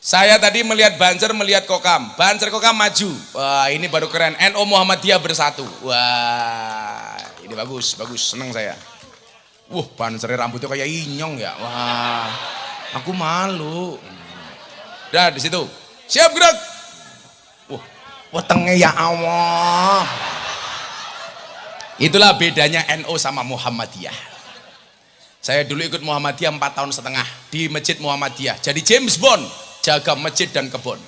Saya tadi melihat Banser, melihat Kokam. Banser Kokam maju. Wah, ini baru keren. NU Muhammadiyah bersatu. Wah, ini bagus, bagus. Senang saya. Banser rambutnya kayak inyong ya. Wah, aku malu. Dah di situ. Siap gerak. Wetenge ya Allah. Itulah bedanya NU sama Muhammadiyah. Saya dulu ikut Muhammadiyah 4 tahun setengah di Masjid Muhammadiyah. Jadi James Bond, jaga masjid dan kebun.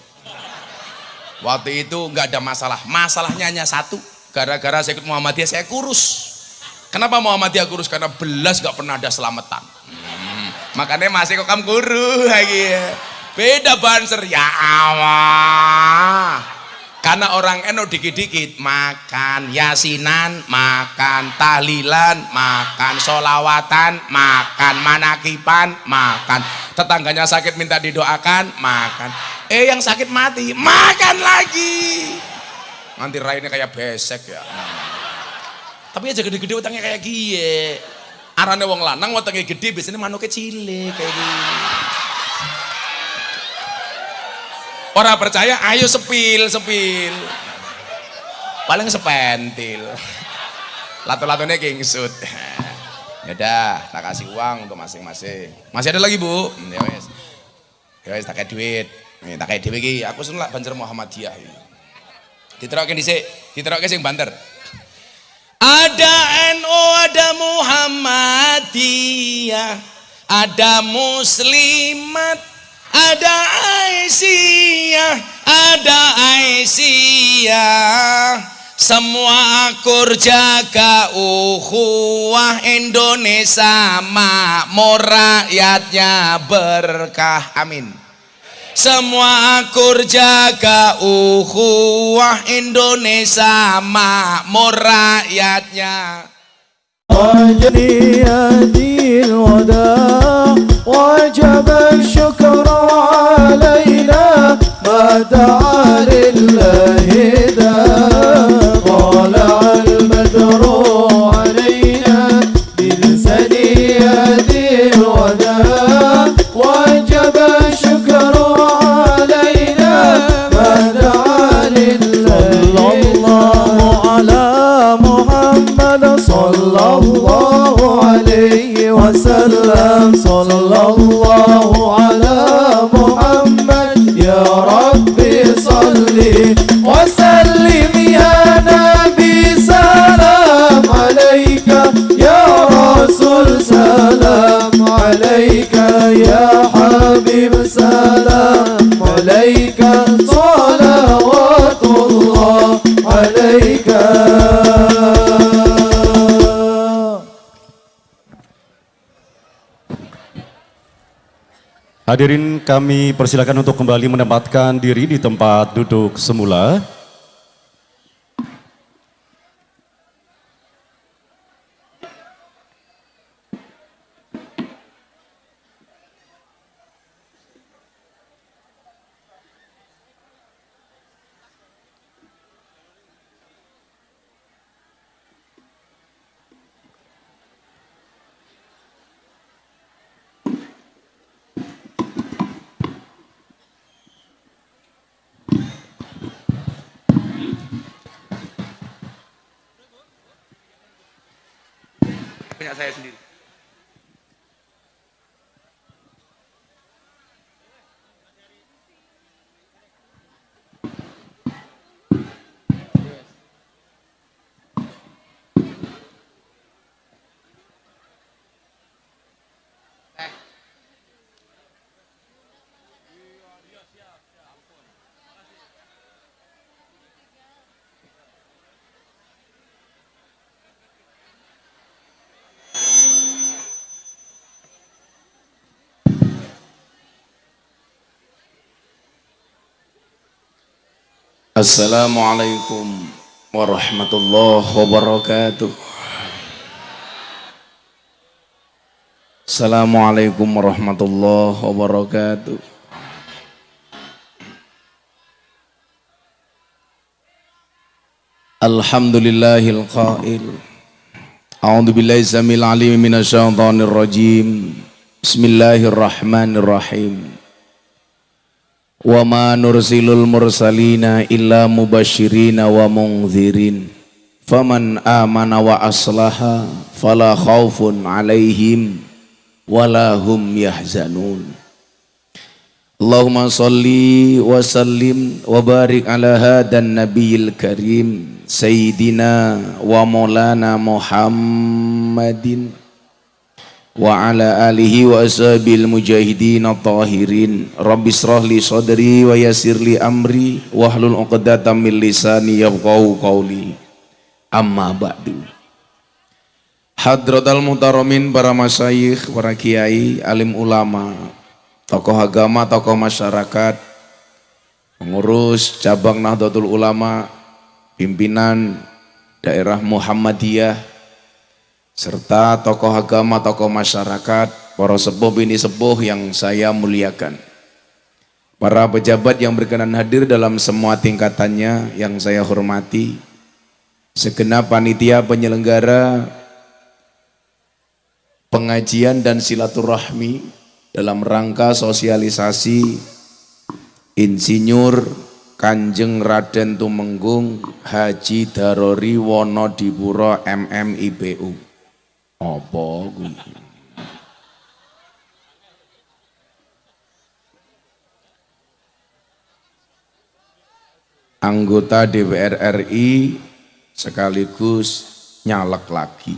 Waktu itu nggak ada masalah. Masalahnya hanya satu. Gara-gara saya ikut Muhammadiyah saya kurus. Kenapa Muhammadiyah kurus? Karena belas nggak pernah ada selamatan. Makanya masih kok kamu kurus lagi. Beda Banser ya Allah. Karena orang NU dikit-dikit makan yasinan, makan tahlilan, makan solawatan, makan manakipan, makan tetangganya sakit minta didoakan, makan. Yang sakit mati, makan lagi. Nanti rainnya kayak besek ya. Tapi aja gede-gede utangnya kayak gie. Arane wong lanang utangnya gede, biasanya manuknya cilik kayak gini. Orang percaya, ayo sepil. Paling sepentil. Lato-latonya kingsut. Yaudah, tak kasih uang untuk masing-masing. Masih ada lagi bu? Ya wes, tak kayak duit. Tak kayak duit lagi. Aku seneng lah Banser Muhammadiyah. Diterokin disik, diterokin sing banter. Ada NU, ada Muhammadiyah, ada Muslimat, ada Aisyah, semua akur jaga ukhuwah Indonesia makmur rakyatnya berkah, amin. Semua akur jaga ukhuwah Indonesia makmur rakyatnya. وجب الشكر علينا ما دعا لله دا طالع البدر علينا بالثنيات الوداع وجب الشكر علينا ما دعا لله صلى الله على محمد صلى الله عليه وسلم صلى الله على محمد يا ربي صلي وسلم يا نبي سلام عليك يا رسول سلام عليك يا حبيب سلام عليك صلوات الله عليك. Hadirin kami persilakan untuk kembali menempatkan diri di tempat duduk semula. Punya saya sendiri. Assalamualaikum warahmatullahi wabarakatuh. Assalamualaikum warahmatullahi wabarakatuh. Alhamdulillahil qail. A'udzu billahi samil alim minasyaitonir rajim. Bismillahirrahmanirrahim. Wa ma nursilul mursalina illa mubashirina wa mungzirin. Faman amana wa aslaha fala khaufun alaihim wala hum yahzanun. Allahumma salli wa sallim wa barik ala hadan nabiyil karim sayyidina wa maulana Muhammadin wa ala alihi wa ashabil mujahidin at-tahirin. Rabbi shrah li sadri wa yassir li amri wahlul 'uqdatam min lisani yafqahu qawli. Amma ba'du. Hadratal muhtaramin, para masyayikh, para kiai, alim ulama, tokoh agama, tokoh masyarakat, pengurus cabang Nahdlatul Ulama, pimpinan daerah Muhammadiyah, serta tokoh agama, tokoh masyarakat, para sepuh bini sepuh yang saya muliakan, para pejabat yang berkenan hadir dalam semua tingkatannya yang saya hormati, segenap panitia penyelenggara pengajian dan silaturahmi dalam rangka sosialisasi Insinyur Kanjeng Raden Tumenggung Haji Darori Wonodipuro MMIPU. Apa kuwi? Anggota DPR RI sekaligus nyalek lagi.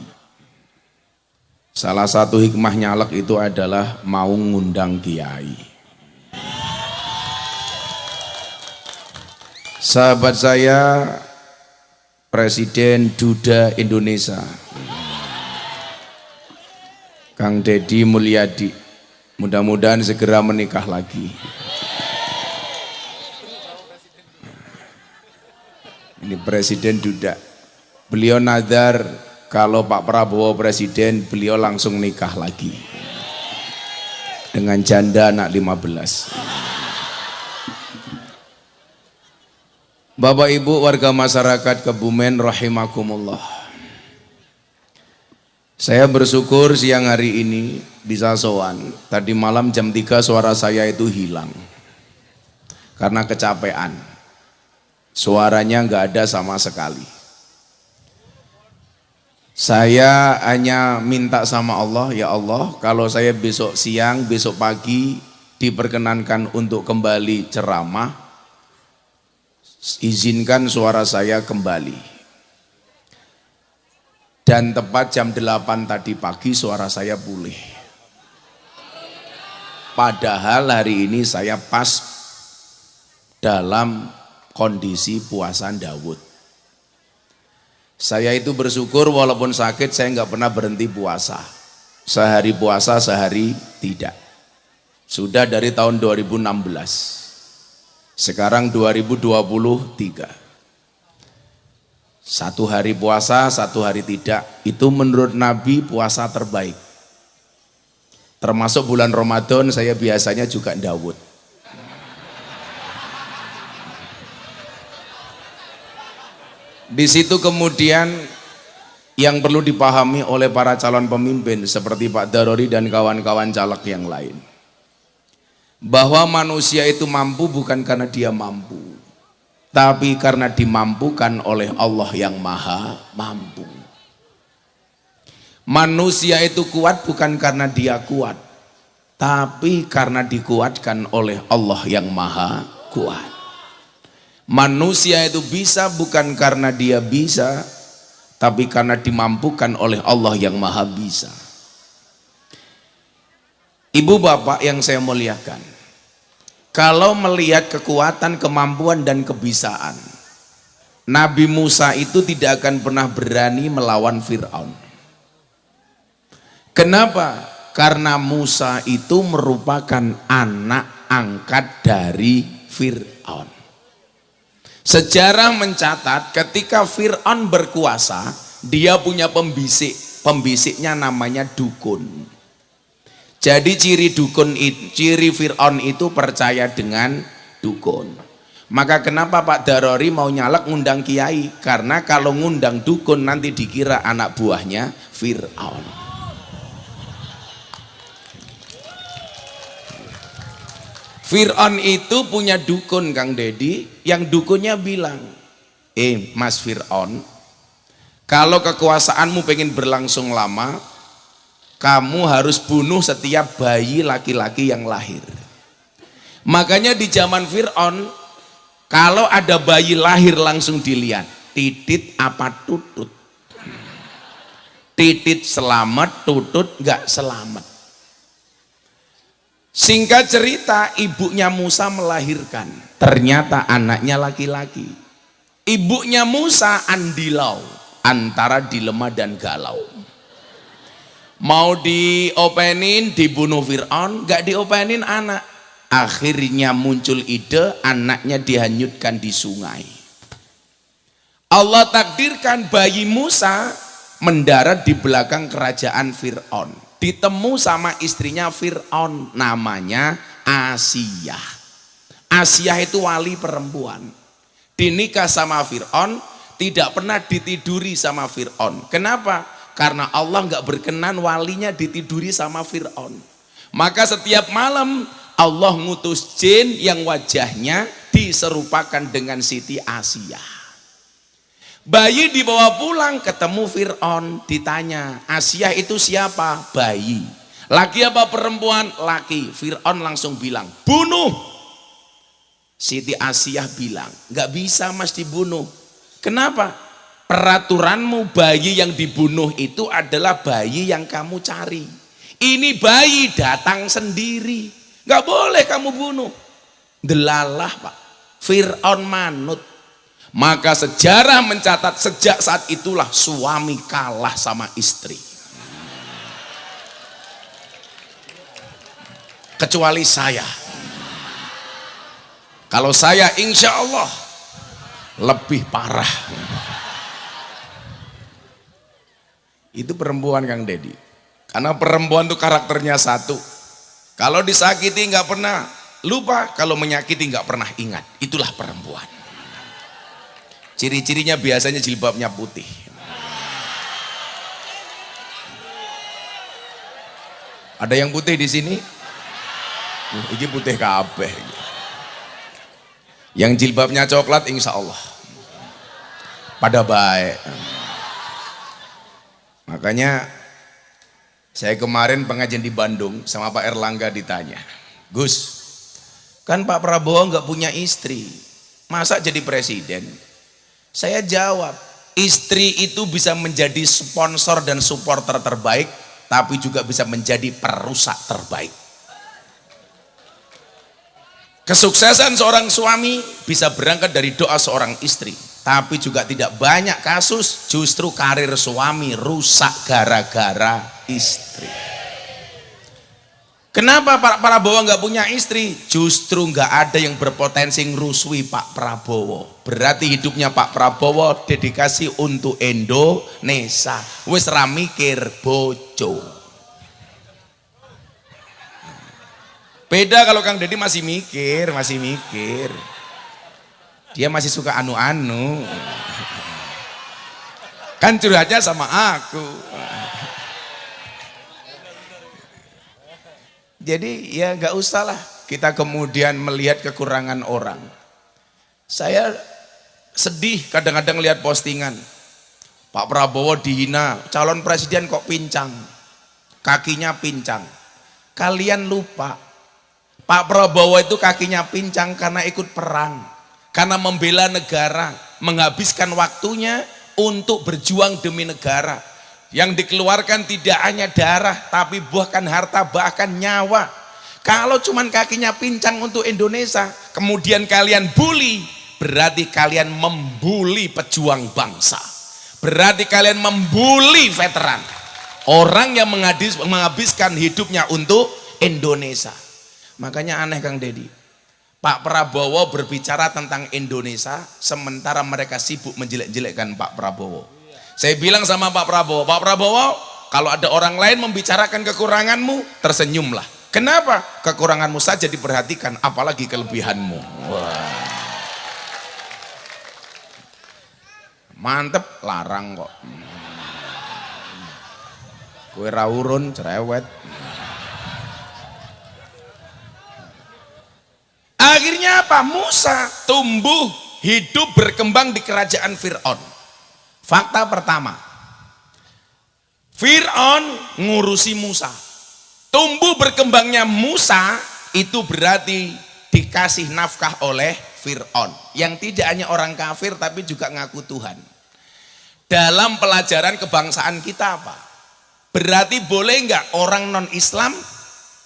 Salah satu hikmah nyalek itu adalah mau ngundang kiai. Sahabat saya, Presiden Duda Indonesia, Kang Deddy Mulyadi, mudah-mudahan segera menikah lagi. Ini Presiden Duda. Beliau nadar kalau Pak Prabowo presiden, beliau langsung nikah lagi dengan janda anak 15. Bapak Ibu warga masyarakat Kebumen rahimakumullah. Saya bersyukur siang hari ini bisa sowan. Tadi malam jam 3 suara saya itu hilang karena kecapean. Suaranya nggak ada sama sekali. Saya hanya minta sama Allah, ya Allah, kalau saya besok siang, besok pagi diperkenankan untuk kembali ceramah, izinkan suara saya kembali. Dan tepat jam 8 tadi pagi suara saya pulih. Padahal hari ini saya pas dalam kondisi puasa Daud. Saya itu bersyukur walaupun sakit saya nggak pernah berhenti puasa. Sehari puasa, sehari tidak. Sudah dari tahun 2016. Sekarang 2023. Satu hari puasa, satu hari tidak. Itu menurut Nabi puasa terbaik. Termasuk bulan Ramadan saya biasanya juga Daud. Di situ kemudian yang perlu dipahami oleh para calon pemimpin seperti Pak Darori dan kawan-kawan caleg yang lain, bahwa manusia itu mampu bukan karena dia mampu, tapi karena dimampukan oleh Allah yang maha mampu. Manusia itu kuat bukan karena dia kuat, tapi karena dikuatkan oleh Allah yang maha kuat. Manusia itu bisa bukan karena dia bisa, tapi karena dimampukan oleh Allah yang maha bisa. Ibu bapak yang saya muliakan, kalau melihat kekuatan, kemampuan dan kebisaan, Nabi Musa itu tidak akan pernah berani melawan Fir'aun. Kenapa? Karena Musa itu merupakan anak angkat dari Fir'aun. Sejarah mencatat ketika Fir'aun berkuasa, dia punya pembisik. Pembisiknya namanya dukun. Jadi ciri Fir'aun itu percaya dengan dukun. Maka kenapa Pak Darori mau nyalek ngundang kiai? Karena kalau ngundang dukun nanti dikira anak buahnya Fir'aun. Fir'aun itu punya dukun Kang Dedi, yang dukunnya bilang, Mas Fir'aun, kalau kekuasaanmu pengen berlangsung lama, kamu harus bunuh setiap bayi laki-laki yang lahir. Makanya di zaman Fir'aun, kalau ada bayi lahir langsung dilihat, titit apa tutut. Titit selamat, tutut nggak selamat. Singkat cerita, ibunya Musa melahirkan, ternyata anaknya laki-laki. Ibunya Musa andilau, antara dilema dan galau. Mau diopenin, dibunuh Fir'aun, nggak diopenin anak. Akhirnya muncul ide, anaknya dihanyutkan di sungai. Allah takdirkan bayi Musa mendarat di belakang kerajaan Fir'aun. Ditemu sama istrinya Fir'aun, namanya Asiyah. Asiyah itu wali perempuan. Dinikah sama Fir'aun, tidak pernah ditiduri sama Fir'aun. Kenapa? Karena Allah nggak berkenan walinya ditiduri sama Fir'aun. Maka setiap malam Allah ngutus jin yang wajahnya diserupakan dengan Siti Asiyah. Bayi dibawa pulang, ketemu Fir'aun, ditanya, Asiyah itu siapa? Bayi. Laki apa perempuan? Laki. Fir'aun langsung bilang, bunuh. Siti Asiyah bilang, nggak bisa mas dibunuh. Kenapa? Peraturanmu bayi yang dibunuh itu adalah bayi yang kamu cari. Ini bayi datang sendiri, nggak boleh kamu bunuh. Delalah Pak, Fir'aun manut. Maka sejarah mencatat sejak saat itulah suami kalah sama istri. Kecuali saya. Kalau saya insya Allah lebih parah. Itu perempuan Kang Dedi. Karena perempuan itu karakternya satu. Kalau disakiti nggak pernah lupa, kalau menyakiti nggak pernah ingat. Itulah perempuan. Ciri-cirinya biasanya jilbabnya putih. Ada yang putih di sini? Ini putih kabeh. Yang jilbabnya coklat insya Allah pada baik. Makanya saya kemarin pengajian di Bandung sama Pak Erlangga ditanya, Gus, kan Pak Prabowo nggak punya istri, masa jadi presiden? Saya jawab, istri itu bisa menjadi sponsor dan supporter terbaik, tapi juga bisa menjadi perusak terbaik. Kesuksesan seorang suami bisa berangkat dari doa seorang istri, tapi juga tidak banyak kasus justru karir suami rusak gara-gara istri. Kenapa Pak Prabowo nggak punya istri? Justru nggak ada yang berpotensi ngerusui Pak Prabowo. Berarti hidupnya Pak Prabowo dedikasi untuk Indonesia. Wis ra mikir bojo. Beda kalau Kang Dedi masih mikir. Dia masih suka anu-anu. Kan curhatnya sama aku. Jadi ya nggak usah lah kita kemudian melihat kekurangan orang. Saya sedih kadang-kadang lihat postingan Pak Prabowo dihina, calon presiden kok pincang, kakinya pincang. Kalian lupa Pak Prabowo itu kakinya pincang karena ikut perang, karena membela negara, menghabiskan waktunya untuk berjuang demi negara. Yang dikeluarkan tidak hanya darah, tapi bahkan harta, bahkan nyawa. Kalau cuman kakinya pincang untuk Indonesia, kemudian kalian bully, berarti kalian membuli pejuang bangsa. Berarti kalian membuli veteran. Orang yang menghabiskan hidupnya untuk Indonesia. Makanya aneh Kang Dedi. Pak Prabowo berbicara tentang Indonesia, sementara mereka sibuk menjelek-jelekkan Pak Prabowo. Saya bilang sama Pak Prabowo, kalau ada orang lain membicarakan kekuranganmu, tersenyumlah. Kenapa? Kekuranganmu saja diperhatikan, apalagi kelebihanmu. Wah. Mantep, larang kok. Kue rawurun, cerewet. Akhirnya apa? Musa tumbuh, hidup, berkembang di kerajaan Fir'aun. Fakta pertama, Fir'aun ngurusi Musa. Tumbuh berkembangnya Musa itu berarti dikasih nafkah oleh Fir'aun, yang tidak hanya orang kafir tapi juga ngaku Tuhan. Dalam pelajaran kebangsaan kita apa? Berarti boleh nggak orang non-Islam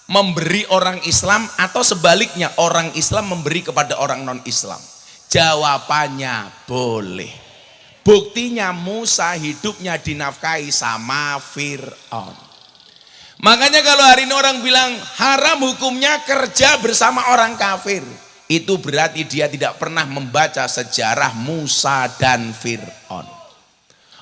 memberi orang Islam, atau sebaliknya orang Islam memberi kepada orang non-Islam? Jawabannya boleh. Buktinya Musa hidupnya dinafkahi sama Fir'aun. Makanya kalau hari ini orang bilang haram hukumnya kerja bersama orang kafir, itu berarti dia tidak pernah membaca sejarah Musa dan Fir'aun.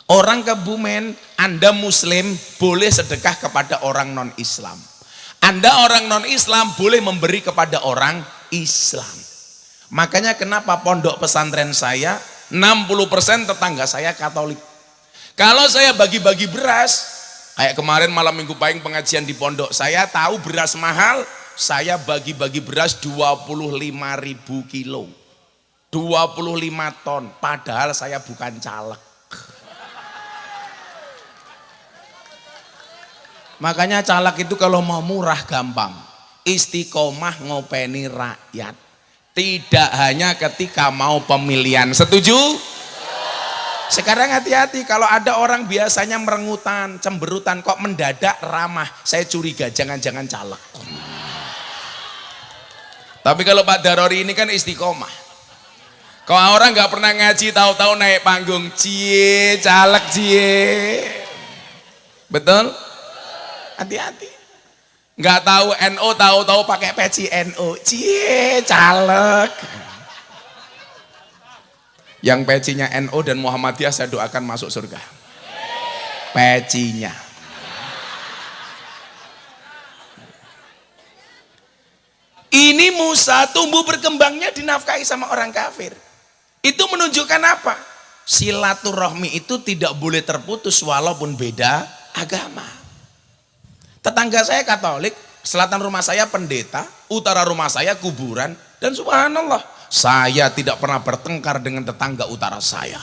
Orang Kebumen, Anda Muslim boleh sedekah kepada orang non-Islam. Anda orang non-Islam boleh memberi kepada orang Islam. Makanya kenapa pondok pesantren saya 60% tetangga saya Katolik. Kalau saya bagi-bagi beras, kayak kemarin malam minggu pahing pengajian di pondok, saya tahu beras mahal, saya bagi-bagi beras 25.000 kilo, 25 ton, padahal saya bukan caleg. Makanya caleg itu kalau mau murah gampang, istiqomah ngopeni rakyat, tidak hanya ketika mau pemilihan. Setuju? Sekarang hati-hati, kalau ada orang biasanya merengutan, cemberutan, kok mendadak ramah, saya curiga jangan-jangan caleg. Tapi kalau Pak Darori ini kan istiqomah. Kalau orang nggak pernah ngaji, tahu-tahu naik panggung, cie caleg cie, betul? Hati-hati, nggak tahu NO, tahu-tahu pakai peci NO, cie caleg. Yang pecinya NO dan Muhammadiyah saya doakan masuk surga. Pecinya. Ini Musa tumbuh berkembangnya dinafkahi sama orang kafir. Itu menunjukkan apa? Silaturahmi itu tidak boleh terputus walaupun beda agama. Tetangga saya Katolik, selatan rumah saya pendeta, utara rumah saya kuburan, dan subhanallah, saya tidak pernah bertengkar dengan tetangga utara saya.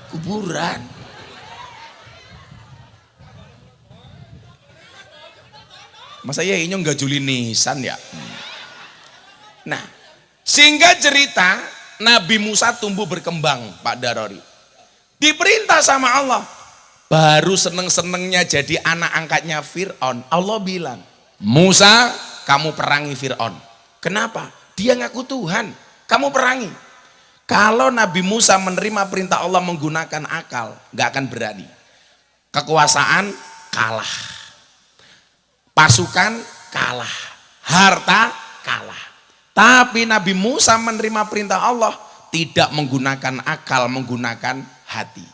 Kuburan. Masa ya ini nggak juli nisan ya? Nah, sehingga cerita Nabi Musa tumbuh berkembang, Pak Darori. Diperintah sama Allah, baru seneng-senengnya jadi anak angkatnya Fir'aun. Allah bilang, Musa kamu perangi Fir'aun. Kenapa? Dia ngaku Tuhan, kamu perangi. Kalau Nabi Musa menerima perintah Allah menggunakan akal, gak akan berani. Kekuasaan kalah, pasukan kalah, harta kalah. Tapi Nabi Musa menerima perintah Allah, tidak menggunakan akal, menggunakan hati.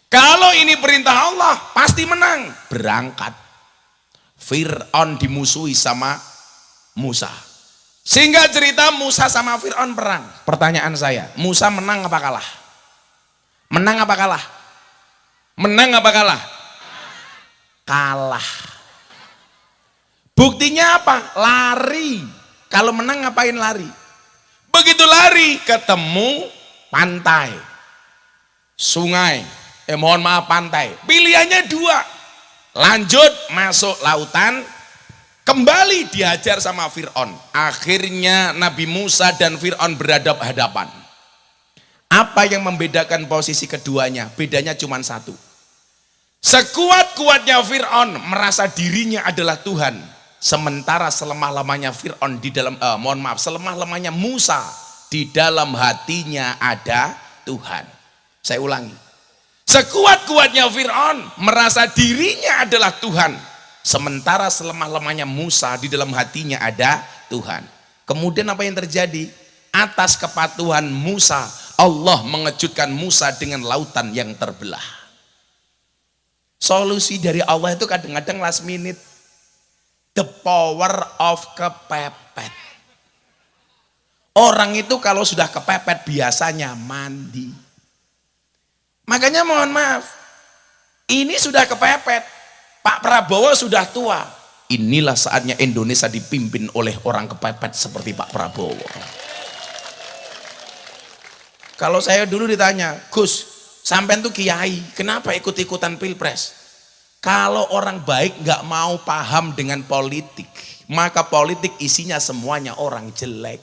Kalau ini perintah Allah, pasti menang. Berangkat. Fir'aun dimusuhi sama Musa. Sehingga cerita Musa sama Fir'aun perang. Pertanyaan saya, Musa menang apa kalah? Menang apa kalah? Menang apa kalah? Kalah. Buktinya apa? Lari. Kalau menang ngapain lari? Begitu lari ketemu pantai, sungai, mohon maaf pantai. Pilihannya dua, lanjut masuk lautan, kembali dihajar sama Fir'aun. Akhirnya Nabi Musa dan Fir'aun berhadap-hadapan. Apa yang membedakan posisi keduanya? Bedanya cuma satu. Sekuat-kuatnya Fir'aun merasa dirinya adalah Tuhan. Sementara selemah-lemahnya Fir'aun di dalam, selemah-lemahnya Musa di dalam hatinya ada Tuhan. Saya ulangi. Sekuat-kuatnya Fir'aun merasa dirinya adalah Tuhan. Sementara selemah-lemahnya Musa di dalam hatinya ada Tuhan. Kemudian apa yang terjadi? Atas kepatuhan Musa, Allah mengejutkan Musa dengan lautan yang terbelah. Solusi dari Allah itu kadang-kadang last minute. The power of kepepet. Orang itu kalau sudah kepepet biasanya mandi. Makanya mohon maaf, ini sudah kepepet. Pak Prabowo sudah tua, inilah saatnya Indonesia dipimpin oleh orang kepepet seperti Pak Prabowo. Kalau saya dulu ditanya, Gus, sampean tuh kiai, kenapa ikut-ikutan pilpres? Kalau orang baik nggak mau paham dengan politik, maka politik isinya semuanya orang jelek.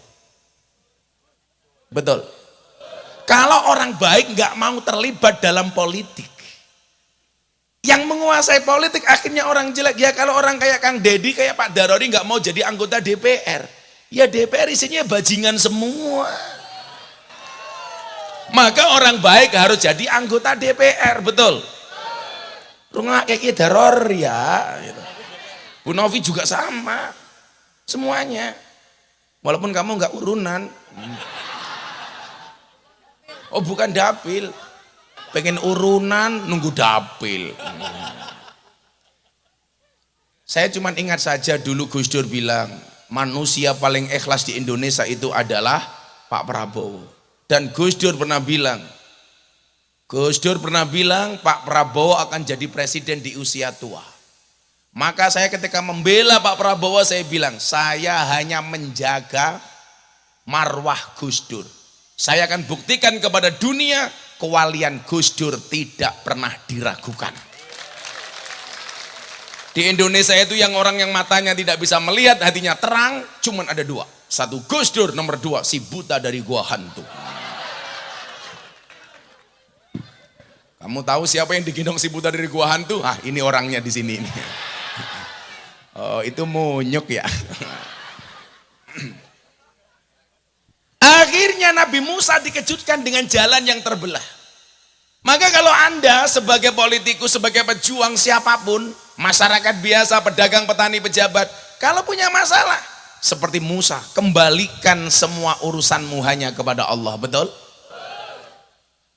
Betul. Kalau orang baik nggak mau terlibat dalam politik, yang menguasai politik akhirnya orang jelek. Ya kalau orang kayak Kang Deddy, kayak Pak Darori nggak mau jadi anggota DPR, ya DPR isinya bajingan semua. Maka orang baik harus jadi anggota DPR, betul. Rumah kayak Daror ya, gitu. Bu Novi juga sama, semuanya. Walaupun kamu nggak urunan. Oh bukan dapil, pengen urunan nunggu dapil. Saya cuma ingat saja dulu Gus Dur bilang, manusia paling ikhlas di Indonesia itu adalah Pak Prabowo. Dan Gus Dur pernah bilang Pak Prabowo akan jadi presiden di usia tua. Maka saya ketika membela Pak Prabowo, saya bilang, saya hanya menjaga marwah Gus Dur. Saya akan buktikan kepada dunia, kewalian Gus Dur tidak pernah diragukan. Di Indonesia itu yang orang yang matanya tidak bisa melihat, hatinya terang, cuman ada dua. Satu Gus Dur, nomor dua si buta dari gua hantu. Kamu tahu siapa yang digendong si buta dari gua hantu? Ah, ini orangnya di sini. Oh, itu Munyuk ya. Akhirnya Nabi Musa dikejutkan dengan jalan yang terbelah. Maka kalau Anda sebagai politikus, sebagai pejuang siapapun, masyarakat biasa, pedagang, petani, pejabat, kalau punya masalah seperti Musa, kembalikan semua urusanmu hanya kepada Allah, betul?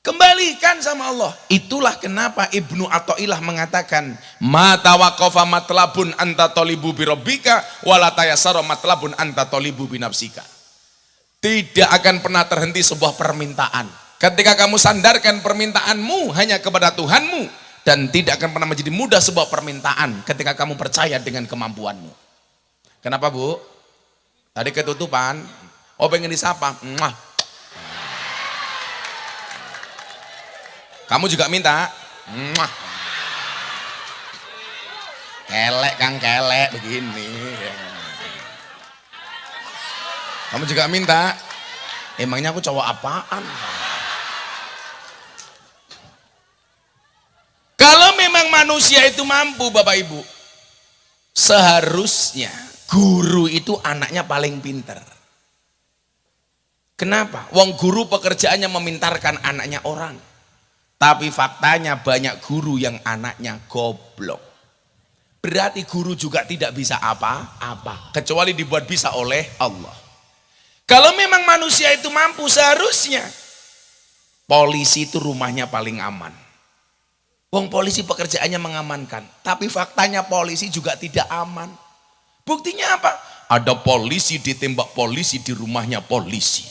Kembalikan sama Allah. Itulah kenapa Ibnu Athaillah mengatakan, ma tawaqafa matlabun anta tolibu birabbika wala tayassara matlabun anta tolibu binafsika. Tidak akan pernah terhenti sebuah permintaan ketika kamu sandarkan permintaanmu hanya kepada Tuhanmu, dan tidak akan pernah menjadi mudah sebuah permintaan ketika kamu percaya dengan kemampuanmu. Kenapa Bu? Tadi ketutupan. Oh pengen disapa. Mwah. Kamu juga minta? Mwah. Kelek Kang, kelek begini. Kamu juga minta? Emangnya aku cowok apaan? Kalau memang manusia itu mampu Bapak Ibu, seharusnya guru itu anaknya paling pinter. Kenapa? Wong guru pekerjaannya memintarkan anaknya orang. Tapi faktanya banyak guru yang anaknya goblok. Berarti guru juga tidak bisa apa-apa, kecuali dibuat bisa oleh Allah. Kalau memang manusia itu mampu, seharusnya polisi itu rumahnya paling aman. Wong polisi pekerjaannya mengamankan, tapi faktanya polisi juga tidak aman. Buktinya apa? Ada polisi ditembak polisi di rumahnya polisi.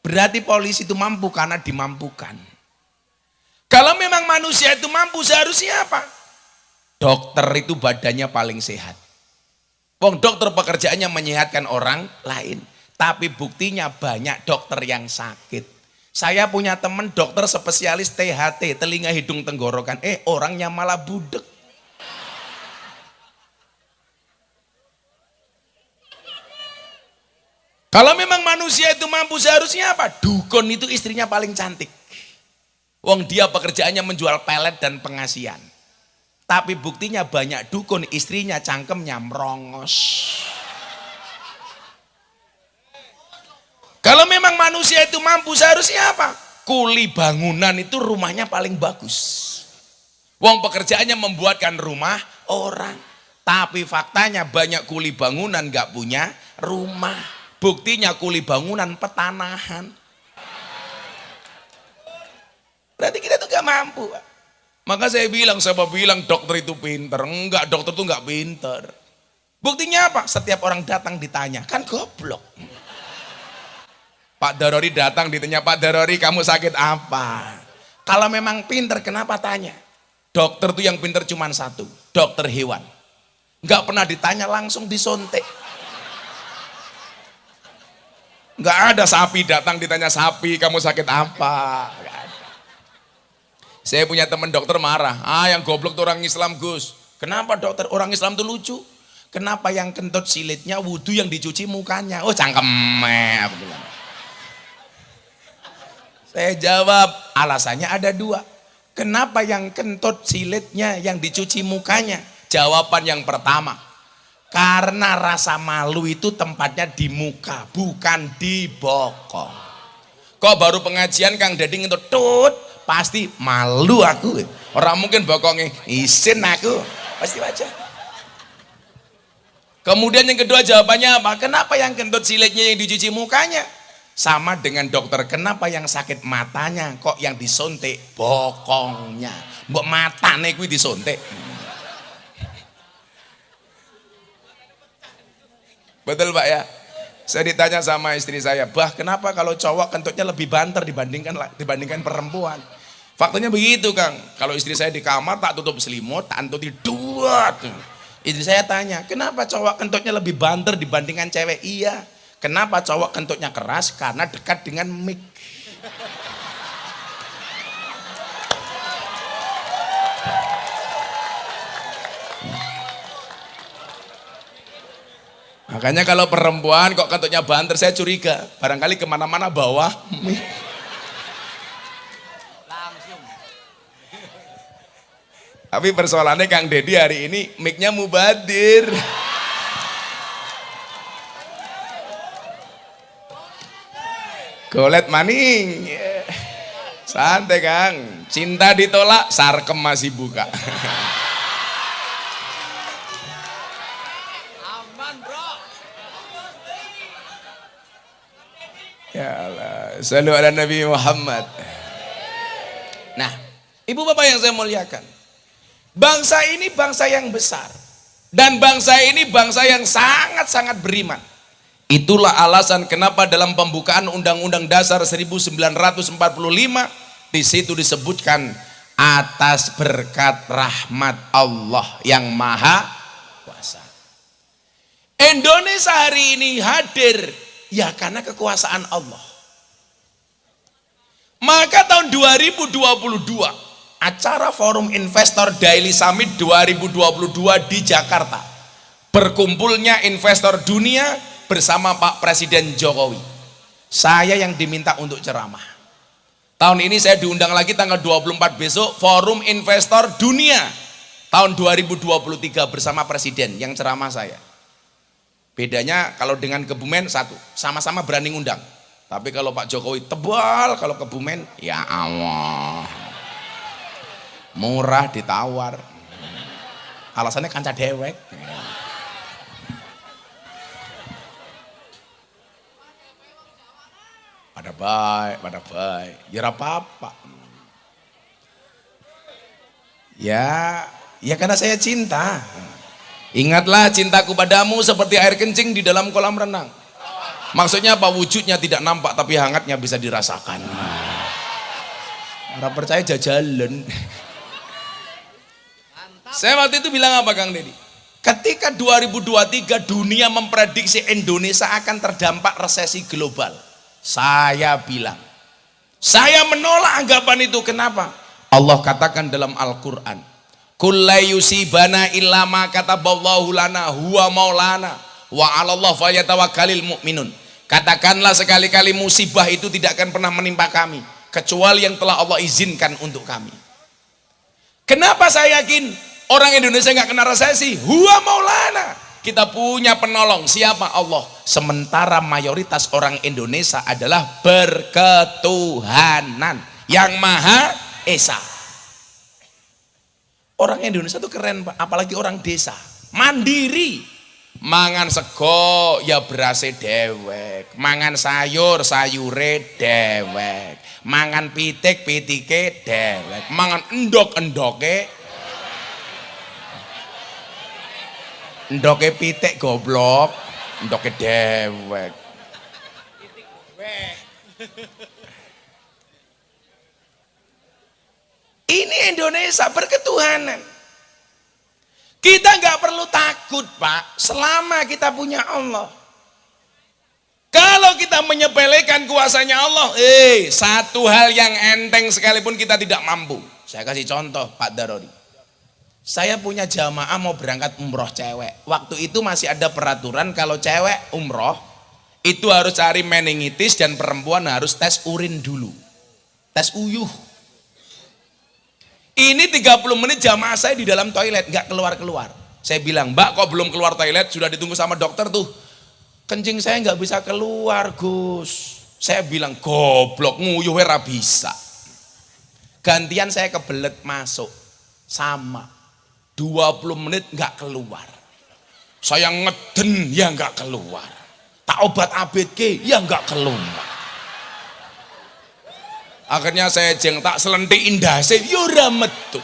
Berarti polisi itu mampu karena dimampukan. Kalau memang manusia itu mampu, seharusnya apa? Dokter itu badannya paling sehat. Wong dokter pekerjaannya menyehatkan orang lain. Tapi buktinya banyak dokter yang sakit. Saya punya teman dokter spesialis THT, telinga hidung tenggorokan. Orangnya malah budek. Kalau memang manusia itu mampu, seharusnya apa? Dukun itu istrinya paling cantik. Wong dia pekerjaannya menjual pelet dan pengasian. Tapi buktinya banyak dukun istrinya cangkemnya merongos. Kalau memang manusia itu mampu, seharusnya apa? Kuli bangunan itu rumahnya paling bagus. Wong pekerjaannya membuatkan rumah orang. Tapi faktanya banyak kuli bangunan gak punya rumah. Buktinya kuli bangunan petanahan. Berarti kita tuh gak mampu. Maka saya bilang dokter itu pinter. Enggak, dokter tuh gak pinter. Buktinya apa? Setiap orang datang ditanya, kan goblok. Pak Darori datang ditanya, Pak Darori kamu sakit apa? Kalau memang pinter kenapa tanya? Dokter tuh yang pinter cuma satu. dokter hewan. Nggak pernah ditanya, langsung disontek. Nggak ada sapi datang ditanya, sapi kamu sakit apa? Nggak ada. Saya punya teman dokter marah, yang goblok tuh orang Islam Gus. Kenapa dokter? Orang Islam tuh lucu. Kenapa yang kentut silitnya wudhu yang dicuci mukanya? Oh cangkeme, aku bilang. Saya jawab, alasannya ada dua. Kenapa yang kentut silitnya yang dicuci mukanya? Jawaban yang pertama, karena rasa malu itu tempatnya di muka, bukan di bokong. Kok baru pengajian Kang Deddy ngentut tut, pasti malu aku. Orang mungkin bokongnya isin aku, pasti baca. Kemudian yang kedua jawabannya apa? Kenapa yang kentut silitnya yang dicuci mukanya? Sama dengan dokter, kenapa yang sakit matanya kok yang disontek bokongnya? Mbok matane kuwi disontek. Betul Pak ya? Saya ditanya sama istri saya, bah kenapa kalau cowok kentutnya lebih banter dibandingkan perempuan? Faktanya begitu Kang, kalau istri saya di kamar tak tutup selimut, tak antuti dua. Istri saya tanya, kenapa cowok kentutnya lebih banter dibandingkan cewek? Iya. Kenapa cowok kentutnya keras? Karena dekat dengan mic. Makanya kalau perempuan kok kentutnya banter, saya curiga. Barangkali kemana-mana bawa mic. Langsung. Tapi persoalannya Kang Deddy hari ini mic-nya mubadir. Golet maning. Santai Kang, cinta ditolak, sarkem masih buka. Aman bro. Ya Allah, selalu ada Nabi Muhammad. Nah, ibu bapak yang saya muliakan, bangsa ini bangsa yang besar, dan bangsa ini bangsa yang sangat-sangat beriman. Itulah alasan kenapa dalam pembukaan Undang-Undang Dasar 1945 di situ disebutkan atas berkat rahmat Allah yang Maha Kuasa. Indonesia hari ini hadir ya karena kekuasaan Allah. Maka tahun 2022 acara Forum Investor Daily Summit 2022 di Jakarta, berkumpulnya investor dunia bersama Pak Presiden Jokowi. Saya yang diminta untuk ceramah. Tahun ini saya diundang lagi tanggal 24 besok, Forum Investor Dunia tahun 2023 bersama Presiden yang ceramah saya. Bedanya kalau dengan Kebumen satu, sama-sama berani ngundang. Tapi kalau Pak Jokowi tebal, kalau Kebumen ya Allah, murah ditawar. Alasannya kanca dewek. Pada baik, ya apa-apa. Ya karena saya cinta. Ingatlah cintaku padamu seperti air kencing di dalam kolam renang. Maksudnya apa? Wujudnya tidak nampak tapi hangatnya bisa dirasakan. Orang percaya jajalan. Saya waktu itu bilang apa Kang Deddy? Ketika 2023 dunia memprediksi Indonesia akan terdampak resesi global, saya bilang, saya menolak anggapan itu. Kenapa? Allah katakan dalam Al-Quran, kullai yusibana illa ma kataballahu lana huwa maulana wa 'alallah falyatawakkalul mu'minun. Katakanlah sekali-kali musibah itu tidak akan pernah menimpa kami kecuali yang telah Allah izinkan untuk kami. Kenapa saya yakin orang Indonesia nggak kena resesi? Huwa maulana. Kita punya penolong, siapa? Allah. Sementara mayoritas orang Indonesia adalah berketuhanan yang Maha Esa. Orang Indonesia itu keren Pak, apalagi orang desa, mandiri. Mangan sego ya berase dewek, mangan sayur sayure dewek, mangan pitik pitike dewek, mangan endok endoke. Ndoke pitik goblok, ndoke dewek. Ini Indonesia berketuhanan. Kita nggak perlu takut, Pak, selama kita punya Allah. Kalau kita menyepelekan kuasanya Allah, satu hal yang enteng sekalipun kita tidak mampu. Saya kasih contoh, Pak Darori. Saya punya jamaah mau berangkat umroh cewek. Waktu itu masih ada peraturan kalau cewek umroh itu harus cari meningitis dan perempuan harus tes urin dulu. Tes uyuh. Ini 30 menit jamaah saya di dalam toilet, nggak keluar-keluar. Saya bilang, Mbak kok belum keluar toilet, sudah ditunggu sama dokter tuh. Kencing saya nggak bisa keluar, Gus. Saya bilang, goblok, nguyuh ora bisa. Gantian saya kebelet masuk, sama. 20 menit nggak keluar. Saya ngeden, ya nggak keluar. Tak obat ABG, ya nggak keluar. Akhirnya saya jeng tak selentik indase, yura metu.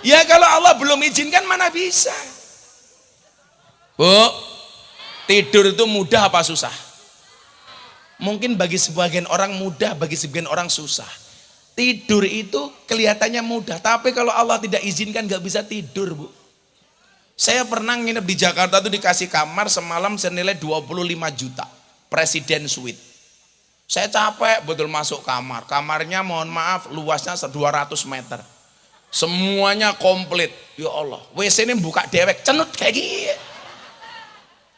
Ya kalau Allah belum izinkan mana bisa. Bu, tidur itu mudah apa susah? Mungkin bagi sebagian orang mudah, bagi sebagian orang susah. Tidur itu kelihatannya mudah, tapi kalau Allah tidak izinkan gak bisa tidur, Bu. Saya pernah nginep di Jakarta tuh dikasih kamar semalam senilai 25 juta. Presiden suite. Saya capek betul masuk kamar. Kamarnya mohon maaf luasnya 200 meter. Semuanya komplit. Ya Allah, WC ini buka dewek, cenut kayak gini.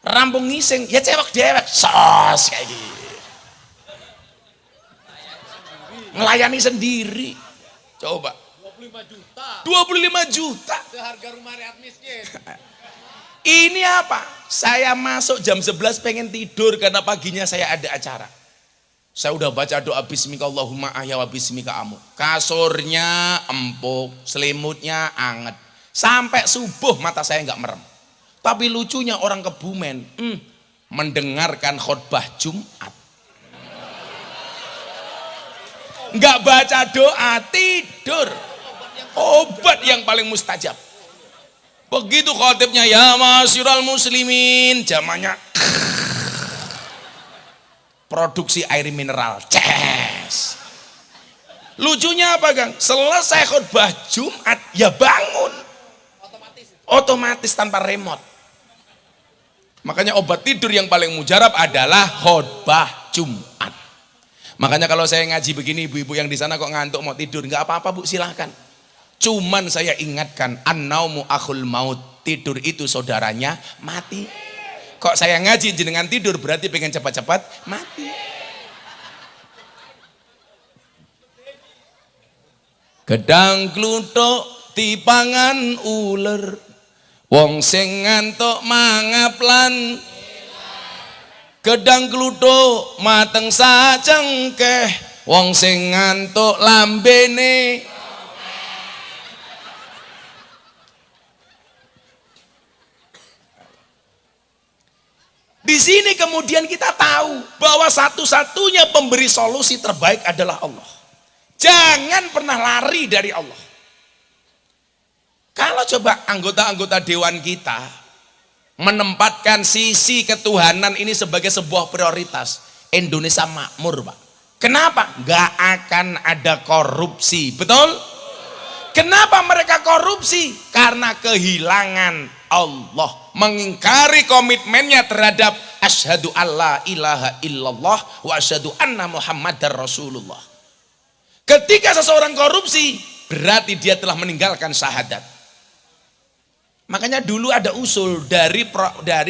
Rampung ngising, ya cewek dewek, sos kayak gini. Melayani sendiri. Coba. 25 juta. 25 juta. Seharga rumah rakyat miskin. Ini apa? Saya masuk jam 11 pengen tidur karena paginya saya ada acara. Saya udah baca doa bismika Allahumma ahya wa bismika amut. Kasurnya empuk, selimutnya anget. Sampai subuh mata saya nggak merem. Tapi lucunya orang Kebumen mendengarkan khutbah Jumat. Nggak baca doa, tidur. Obat yang paling mustajab. Begitu khotibnya ya masyiral muslimin, zamannya produksi air mineral. Ces. Lucunya apa, Kang? Selesai khutbah Jumat ya bangun. Otomatis tanpa remote. Makanya obat tidur yang paling mujarab adalah khutbah Jumat. Makanya kalau saya ngaji begini, ibu-ibu yang di sana kok ngantuk mau tidur, nggak apa-apa, Bu, silahkan. Cuman saya ingatkan, an-naumu akhul maut, tidur itu saudaranya mati. Kok saya ngaji jenengan tidur berarti pengen cepat-cepat mati. Gedang kluthuk tipangan uler, wong sing ngantuk mangaplan. Gedang kluthuk mateng sacengkeh, wong sing ngantuk lambene. Di sini kemudian kita tahu bahwa satu-satunya pemberi solusi terbaik adalah Allah. Jangan pernah lari dari Allah. Kalau coba anggota-anggota dewan kita menempatkan sisi ketuhanan ini sebagai sebuah prioritas, Indonesia makmur, Pak. Kenapa? Gak akan ada korupsi, betul? Kenapa mereka korupsi? Karena kehilangan Allah, mengingkari komitmennya terhadap asyhadu alla ilaha illallah wa asyhadu anna muhammadar rasulullah. Ketika seseorang korupsi, berarti dia telah meninggalkan syahadat. Makanya dulu ada usul dari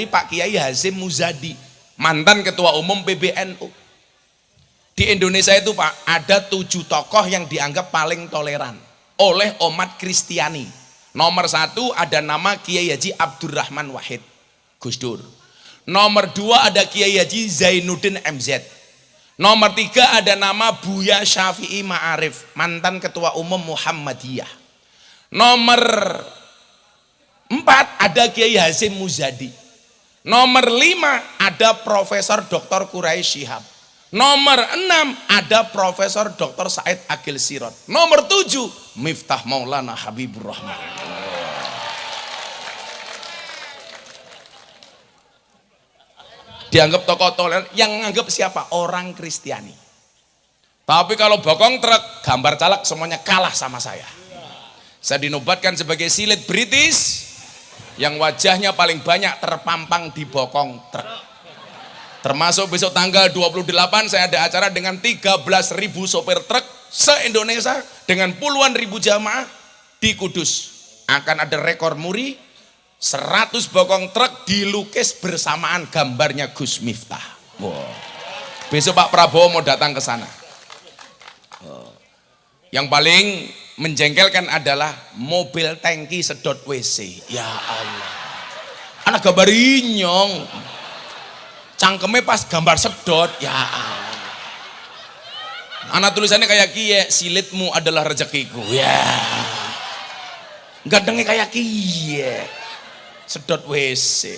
Pak Kiai Hasyim Muzadi, mantan ketua umum PBNU. Di Indonesia itu, Pak, ada 7 tokoh yang dianggap paling toleran oleh umat Kristiani. Nomor 1 ada nama Kiai Haji Abdurrahman Wahid, Gus Dur. Nomor 2 ada Kiai Haji Zainuddin MZ. Nomor 3 ada nama Buya Syafi'i Ma'arif, mantan ketua umum Muhammadiyah. Nomor 4 ada Kiai Hasyim Muzadi. Nomor 5 ada Profesor Dr. Quraisy Shihab. Nomor 6 ada Profesor Dr. Said Agil Sirot. Nomor 7 Miftah Maulana Habibur Rahman. Dianggap tokoh toleran, yang menganggap siapa? Orang Kristiani. Tapi kalau bokong truk, gambar caleg semuanya kalah sama saya. Saya dinobatkan sebagai silit British yang wajahnya paling banyak terpampang di bokong truk. Termasuk besok tanggal 28 saya ada acara dengan 13.000 sopir truk se-Indonesia dengan puluhan ribu jamaah di Kudus. Akan ada rekor muri 100 bokong truk dilukis bersamaan gambarnya Gus Miftah. Wow. Besok Pak Prabowo mau datang ke sana. Yang paling menjengkelkan adalah mobil tangki sedot WC. Ya Allah. Anak gambar inyong. Cangkeme pas gambar sedot. Ya Allah. Anak tulisannya kayak kie, silitmu adalah rezekiku. Ya. Gandengnya kayak kie. Sedot WC.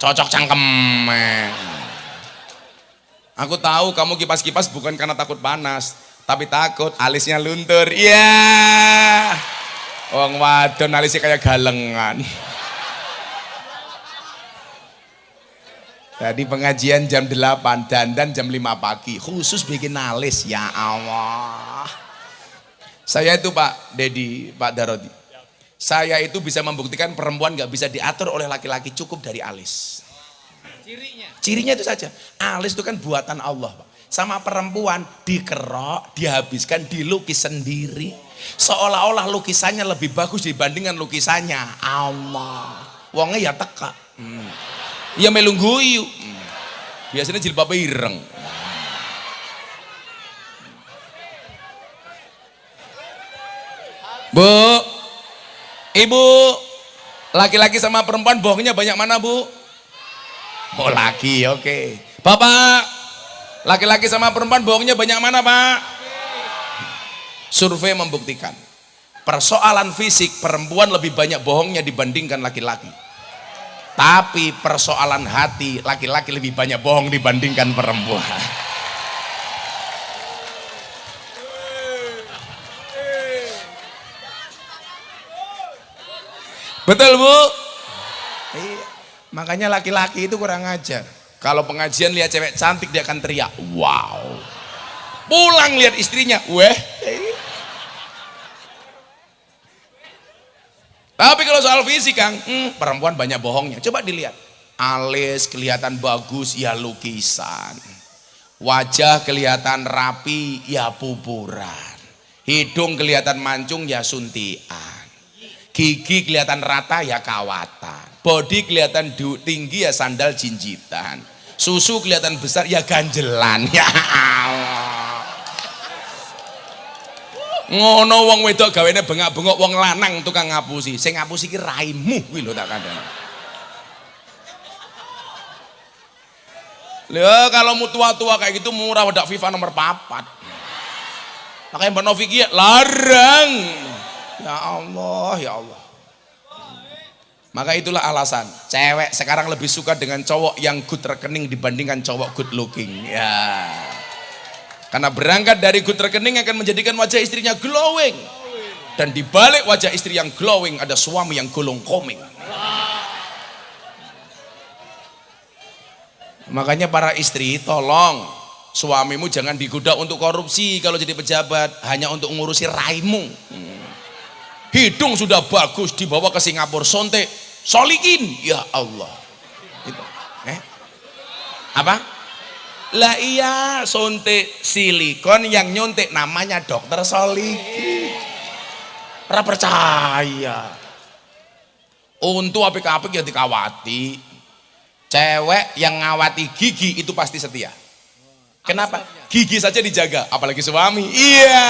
Cocok cangkeme. Aku tahu kamu kipas-kipas bukan karena takut panas, tapi takut alisnya luntur. Iya. Wong wadon alisnya kayak galengan. Tadi pengajian jam 8, dandan jam 5 pagi, khusus bikin alis. Ya Allah. Saya itu Pak Dedi, Pak Darodi. Saya itu bisa membuktikan perempuan gak bisa diatur oleh laki-laki, cukup dari alis. Cirinya itu saja. Alis itu kan buatan Allah, Pak. Sama perempuan dikerok, dihabiskan, dilukis sendiri. Seolah-olah lukisannya lebih bagus dibandingkan lukisannya Allah. Wongnya ya teka. Ya melungguyu. Biasanya jilbabnya ireng. Bu, Ibu, laki-laki sama perempuan bohongnya banyak mana, Bu? Oh, laki, oke. Bapak, laki-laki sama perempuan bohongnya banyak mana, Pak? Survei membuktikan persoalan fisik perempuan lebih banyak bohongnya dibandingkan laki-laki. Tapi persoalan hati laki-laki lebih banyak bohong dibandingkan perempuan. Betul, Bu? Iya. Makanya laki-laki itu kurang ajar. Kalau pengajian lihat cewek cantik dia akan teriak, wow. Pulang lihat istrinya, weh. Tapi kalau soal fisik, Kang, perempuan banyak bohongnya. Coba dilihat. Alis kelihatan bagus, ya lukisan. Wajah kelihatan rapi, ya pupuran. Hidung kelihatan mancung, ya suntian. Gigi kelihatan rata, ya kawatan. Body kelihatan tinggi, ya sandal jinjitan. Susu kelihatan besar, ya ganjelan. Ya Allah. Ngono wong wedok gawene bengak-bengok, wong lanang tukang ngapusi. Sing ngapusi ki raimu kuwi lho tak kandhani. Lha kalau mu tua-tua kayak gitu murah wedak FIFA nomor 4. Makanya Mbak Novi ki larang. Ya Allah, ya Allah. Maka itulah alasan cewek sekarang lebih suka dengan cowok yang good rekening dibandingkan cowok good looking. Ya. Karena berangkat dari good rekening akan menjadikan wajah istrinya glowing. Dan di balik wajah istri yang glowing ada suami yang gulung koming. Makanya para istri tolong suamimu jangan digoda untuk korupsi kalau jadi pejabat, hanya untuk ngurusi raimu. Hidung sudah bagus dibawa ke Singapura, sontek solikin, ya Allah. Itu. Apa? Lah iya, sontek silikon yang nyontek namanya dokter Solikin. Ora percaya. Untuk apik-apik ya dikawati. Cewek yang ngawati gigi itu pasti setia. Kenapa? Gigi saja dijaga, apalagi suami. Iya.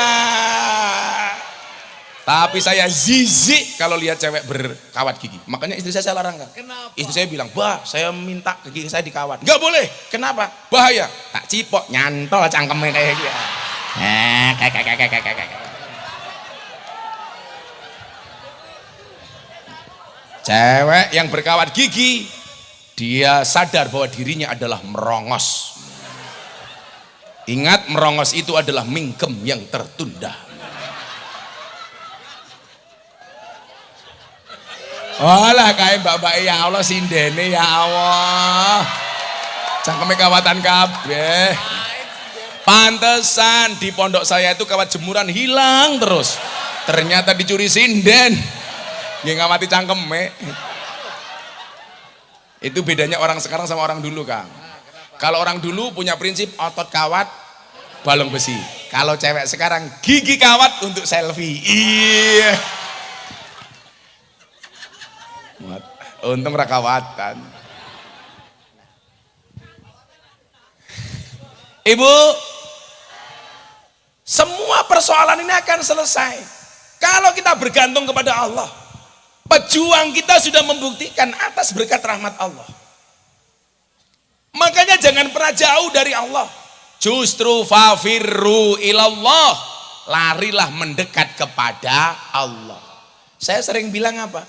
Tapi saya zizik kalau lihat cewek berkawat gigi. Makanya istri saya larang, kan? Kenapa? Istri saya bilang, "Bah, saya minta gigi saya dikawat." Enggak boleh. Kenapa? Bahaya. Tak cipok, nyantol cangkemnya kayak gitu. Cewek yang berkawat gigi, dia sadar bahwa dirinya adalah merongos. Ingat, merongos itu adalah mingkem yang tertunda. Walah kayak mbak-mbak, ya Allah sindene, ya Allah. Cangkeme kawatan kabeh. Pantesan di pondok saya itu kawat jemuran hilang terus. Ternyata dicuri sinden. Nggih ngamati cangkeme. Itu bedanya orang sekarang sama orang dulu, Kang. Kalau orang dulu punya prinsip otot kawat, balong besi. Kalau cewek sekarang gigi kawat untuk selfie. Iya. Untung rakawatan. Ibu, semua persoalan ini akan selesai kalau kita bergantung kepada Allah. Pejuang kita sudah membuktikan atas berkat rahmat Allah. Makanya jangan pernah jauh dari Allah. Justru fafirru ilallah, larilah mendekat kepada Allah. Saya sering bilang apa?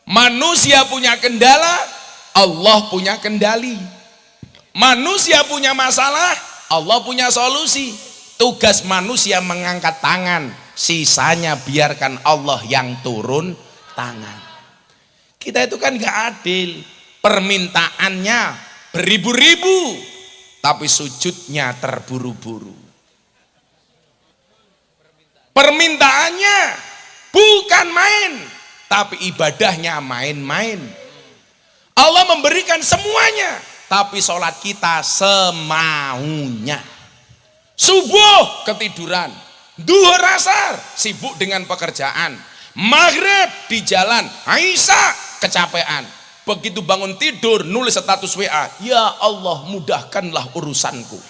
Manusia punya kendala, Allah punya kendali. Manusia punya masalah, Allah punya solusi. Tugas manusia mengangkat tangan, sisanya biarkan Allah yang turun tangan. Kita itu kan gak adil, permintaannya beribu-ribu, tapi sujudnya terburu-buru. Permintaannya bukan main, tapi ibadahnya main-main. Allah memberikan semuanya, tapi sholat kita semaunya. Subuh ketiduran, duhur asar sibuk dengan pekerjaan, maghrib di jalan, Aisyah kecapean. Begitu bangun tidur nulis status WA, ya Allah mudahkanlah urusanku.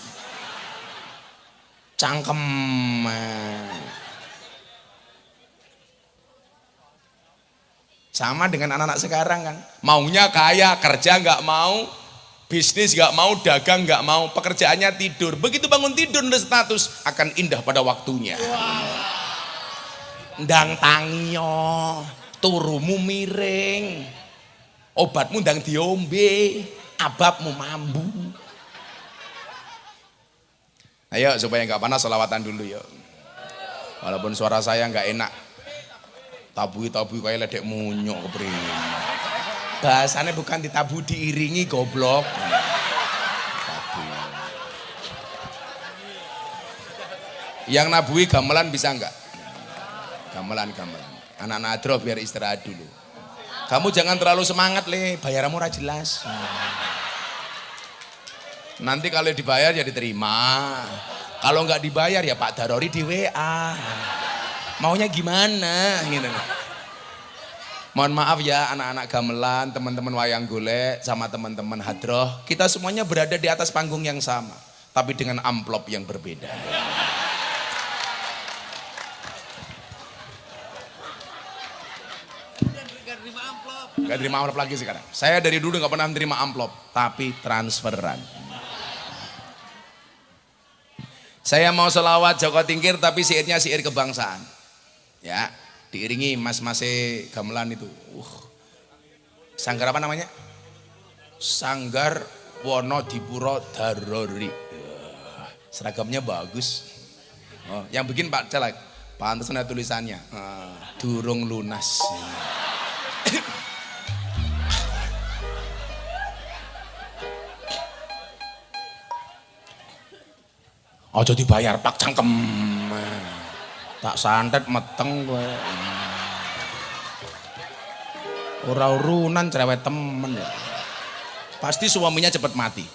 Cangkem. Sama dengan anak-anak sekarang kan, maunya kaya, kerja nggak mau, bisnis nggak mau, dagang nggak mau, pekerjaannya tidur. Begitu bangun tidur nulis status, akan indah pada waktunya. Ndang tangiyo, turumu miring, obatmu ndang diombe, ababmu mambu. Ayo supaya nggak panas selawatan dulu yuk. Walaupun suara saya nggak enak, tabui kayak ledek munyok kepriye. Bahasanya bukan ditabu, diiringi goblok. Yang nabui gamelan bisa enggak? Gamelan. Anak-anak adro biar istirahat dulu. Kamu jangan terlalu semangat le, bayaranmu ora jelas. Nanti kalau dibayar ya diterima. Kalau enggak dibayar ya Pak Darori di WA. Maunya gimana gitu. Mohon maaf ya anak-anak gamelan, teman-teman wayang golek sama teman-teman hadroh, kita semuanya berada di atas panggung yang sama, tapi dengan amplop yang berbeda. Gak terima amplop lagi sekarang. Saya dari dulu gak pernah menerima amplop, tapi transferan. Saya mau selawat Joko Tingkir, tapi syairnya syair kebangsaan. Ya. Diiringi mas-mase gamelan itu. Sanggar apa namanya? Sanggar Wonodipuro Darori. Seragamnya bagus. Oh, yang bikin Pak Caleg, pantesan ada tulisannya. Durung lunas. Ojo dibayar Pak cangkem. Tak santet meteng gue. Ora urunan cerewet temen ya. Pasti suaminya cepat mati.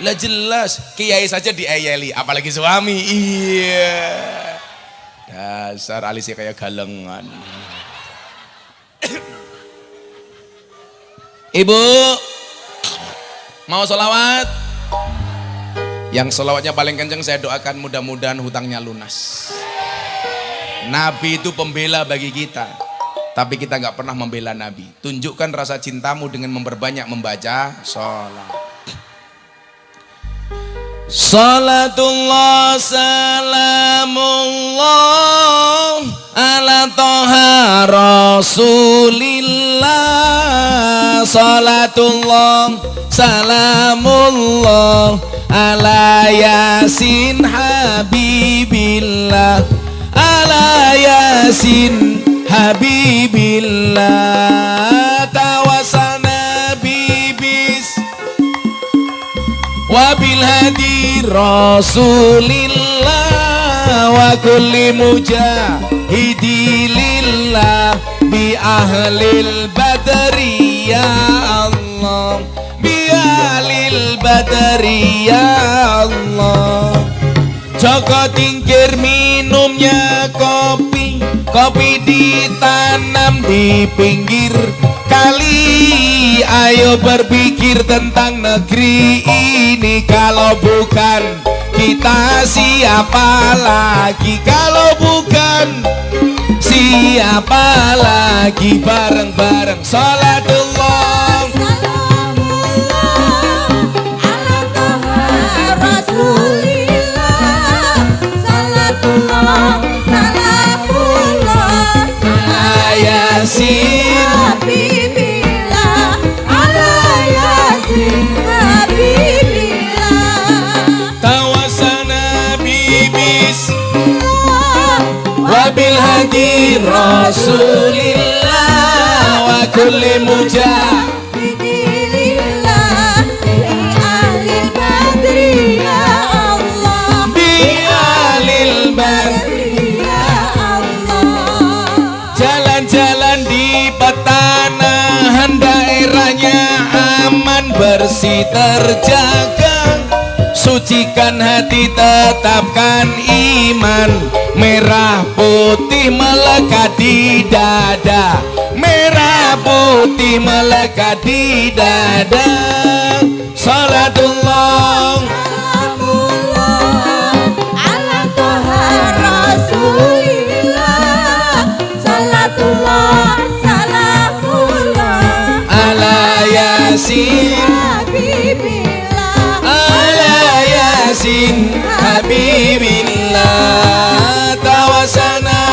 Lah jelas, kiai saja diayeli, apalagi suami. Iya. Dasar alisnya kayak galengan. Ibu mau sholawat? Yang sholawatnya paling kenceng saya doakan mudah-mudahan hutangnya lunas. Nabi itu pembela bagi kita, tapi kita nggak pernah membela Nabi. Tunjukkan rasa cintamu dengan memperbanyak membaca sholat. Salatullah salamullah ala toha rasulillah. Salatullah salamullah ala yasin habibillah. Ala yasin habibillah. Tawassalna bibis wabil hadi Rasulillah wa kulli mujahidilillah bi ahlil badri ya Allah, bi ahlil badri ya Allah. Joko tingkir minumnya kopi, kopi ditanam di pinggir kali. Ayo berpikir tentang negeri ini, kalau bukan kita siapa lagi? Kalau bukan siapa lagi? Bareng-bareng salatullah Yasin Habibillah ala Yasin Habibillah tawasana bibis wabil hadi Rasulillah wa kulli Bidilillah li ahlil badri ya Allah, bi alil badri. ya Allah. Jalan-jalan di petanahan, daerahnya aman bersih terjaga. Sucikan hati, tetapkan iman. Merah putih melekat di dada, merah putih melekat di dada. Salatullah Salamullah ala Toha Rasulillah, salatullah salamullah ala Yasin, Habibillah, ala Yasin Habibillah tawasana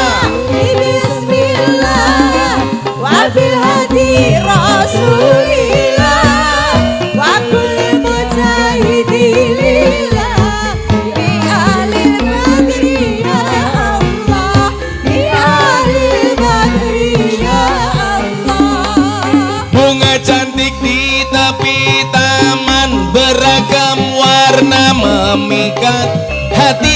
Bismillah wabil hadi Rasulillah wa kulli mujahidilillah bi ahlil badri ya Allah, bi ahlil badri ya Allah. bunga cantik di tepi taman, beragam warna memikat hati.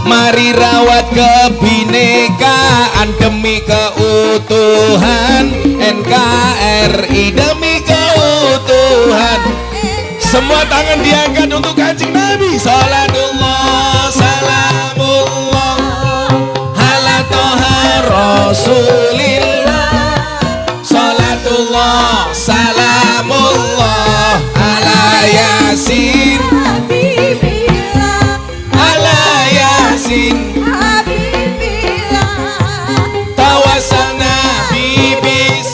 Mari rawat kebinekaan demi keutuhan NKRI, demi keutuhan. Semua tangan diangkat untuk Kanjeng Nabi. Salatullah salamullah ala Toha Rasulillah. Salatullah salamullah ala Yasin, Habibillah, ala Yasin Habibillah, tawasana bibis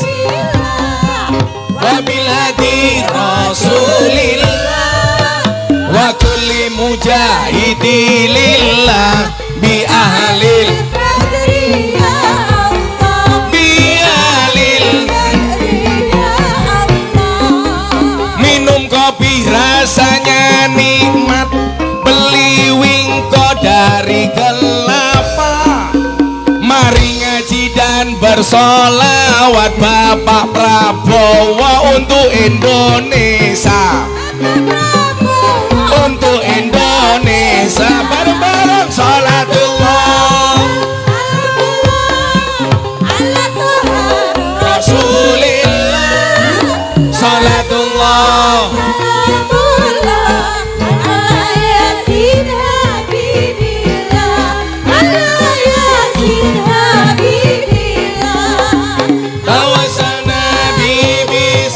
wabil hadi Rasulillah wa kulli mujahidilillah bi ahlil badri ya Allah, bi ahlil. badri ya Allah. Minum kopi rasanya nikmat, beli wingko dari kelapa. Mari ngaji dan bersolawat Bapak Prabowo untuk Indonesia, untuk Indonesia. Bareng-bareng salatullah ala Toha Rasulillah. Salatullah salamullah ala Yasin Habibillah, ala Yasin Habibillah. tawasana bibis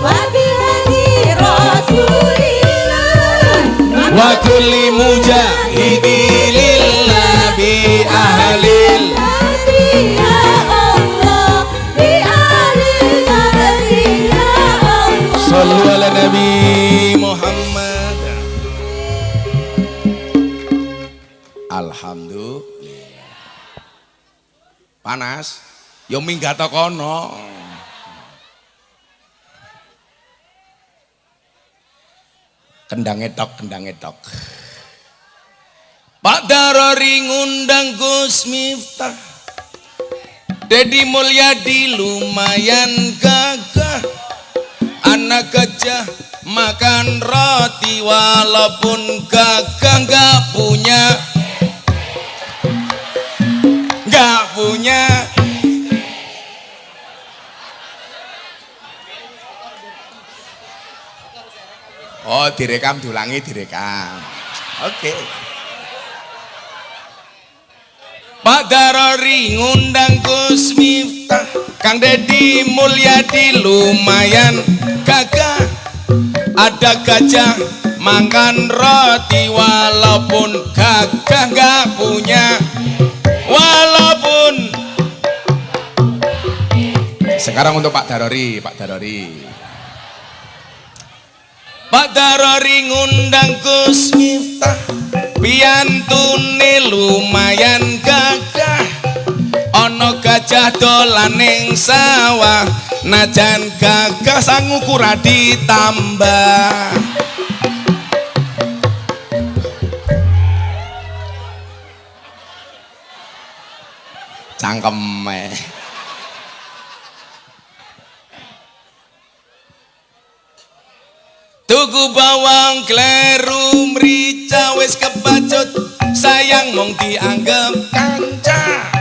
wabil hadi Rasulillah wa kulli mujahidilillah bi ahlil. badri ya Allah, bi ahlil badri ya Allah. Sallu ala Nabi Muhammad. Alhamdulillah. Panas? Yo minggat kono. Kendang etok. Pak Darori ngundang Gus Miftah, Dedi Mulyadi lumayan gagah, anak gajah makan roti walaupun gagah nggak punya. Oh, direkam, diulangi, direkam. Oke. Pak Darori ngundang Gus Miftah, Kang Deddy Mulyadi lumayan gagah. Ada gajah makan roti walaupun gagah nggak punya. Walaupun. Sekarang untuk Pak Darori, Pak Darori. Pak Darori ngundang Gus Miftah, piantune lumayan gagah. Ono gajah dolan ning sawah, najan gagah sang ukura ditambah. Cangkeme. Tuku bawang kleru mrica wis kebacut, sayang mong dianggep kanca.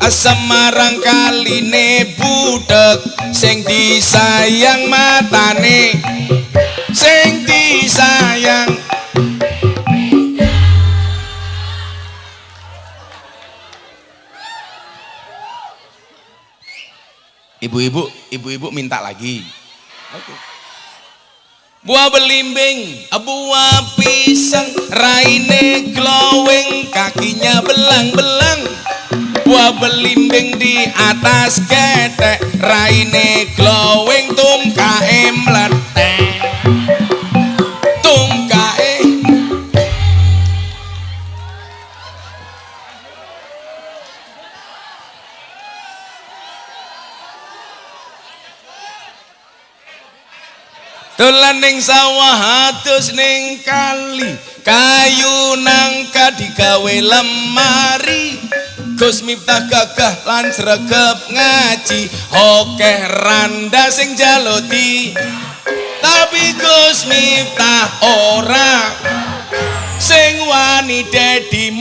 Semarang kaline budek, sing disayang matane, sing disayang. Ibu-ibu minta lagi. Oke. Buah belimbing, buah pisang, raine glowing, kakinya belang-belang. Buah belimbing di atas ketek, raine glowing, tungkae meletek. Tungkae. Dolan ning sawah atus ning kali, kayu nangka digawe lemari. Gus Miftah gagah lan sregep ngaji, okeh randa sing jaluti. Tapi Gus Miftah ora sing wani Deddy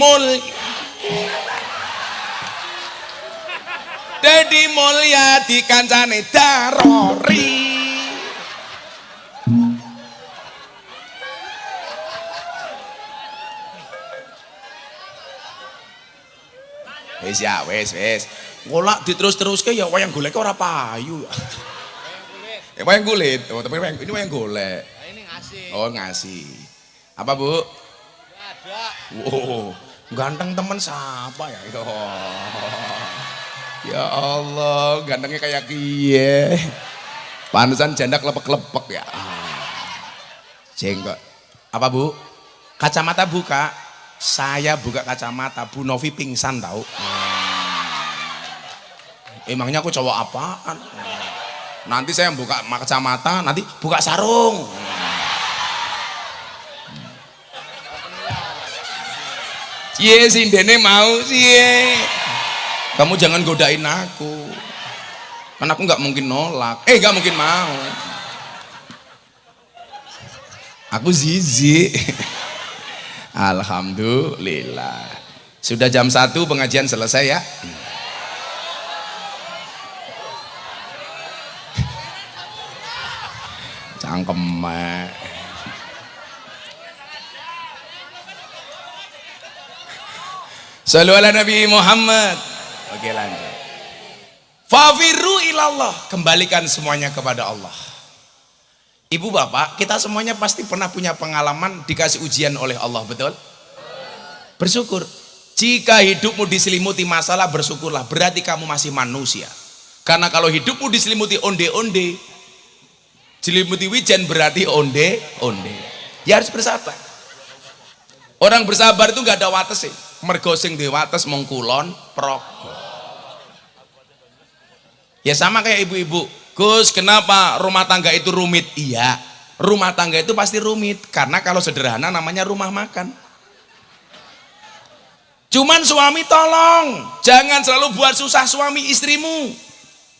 Mulyadi kancane Darori. Wis ya, wis. Ngolak diterus-teruske ya wayang golek ora payu. Wayang kulit. Oh, tapi ini wayang golek. Ini ngasih. Oh, ngasih. Apa, Bu? Ada. Wow, ganteng temen siapa ya? Ya Allah, gantengnya kayak kiye. Panusan janda klepek-klepek ya. Jenggot. Apa, Bu? Kacamata buka. Saya buka kacamata, Bu Novi pingsan tahu. Emangnya aku cowok apaan? Nanti saya buka kacamata, nanti buka sarung. Cie sindene mau cie. Kamu jangan godain aku. Karena aku nggak mungkin nolak. Nggak mungkin mau. Aku zizi. Alhamdulillah. Sudah jam 1 pengajian selesai ya. Cangkem. Shallu ala Nabi Muhammad. Oke, lanjut. Fafiru ilallah, kembalikan semuanya kepada Allah. Ibu bapak, kita semuanya pasti pernah punya pengalaman dikasih ujian oleh Allah, betul? Bersyukur. Jika hidupmu diselimuti masalah, bersyukurlah, berarti kamu masih manusia. Karena kalau hidupmu diselimuti onde-onde, diselimuti wijen, berarti onde-onde. Ya harus bersabar. Orang bersabar itu nggak ada wates sih. Mergo sing di wates mung kulon progo. Ya sama kayak ibu-ibu. Gus, kenapa rumah tangga itu rumit? Iya, rumah tangga itu pasti rumit karena kalau sederhana namanya rumah makan. Cuman suami tolong jangan selalu buat susah suami istrimu.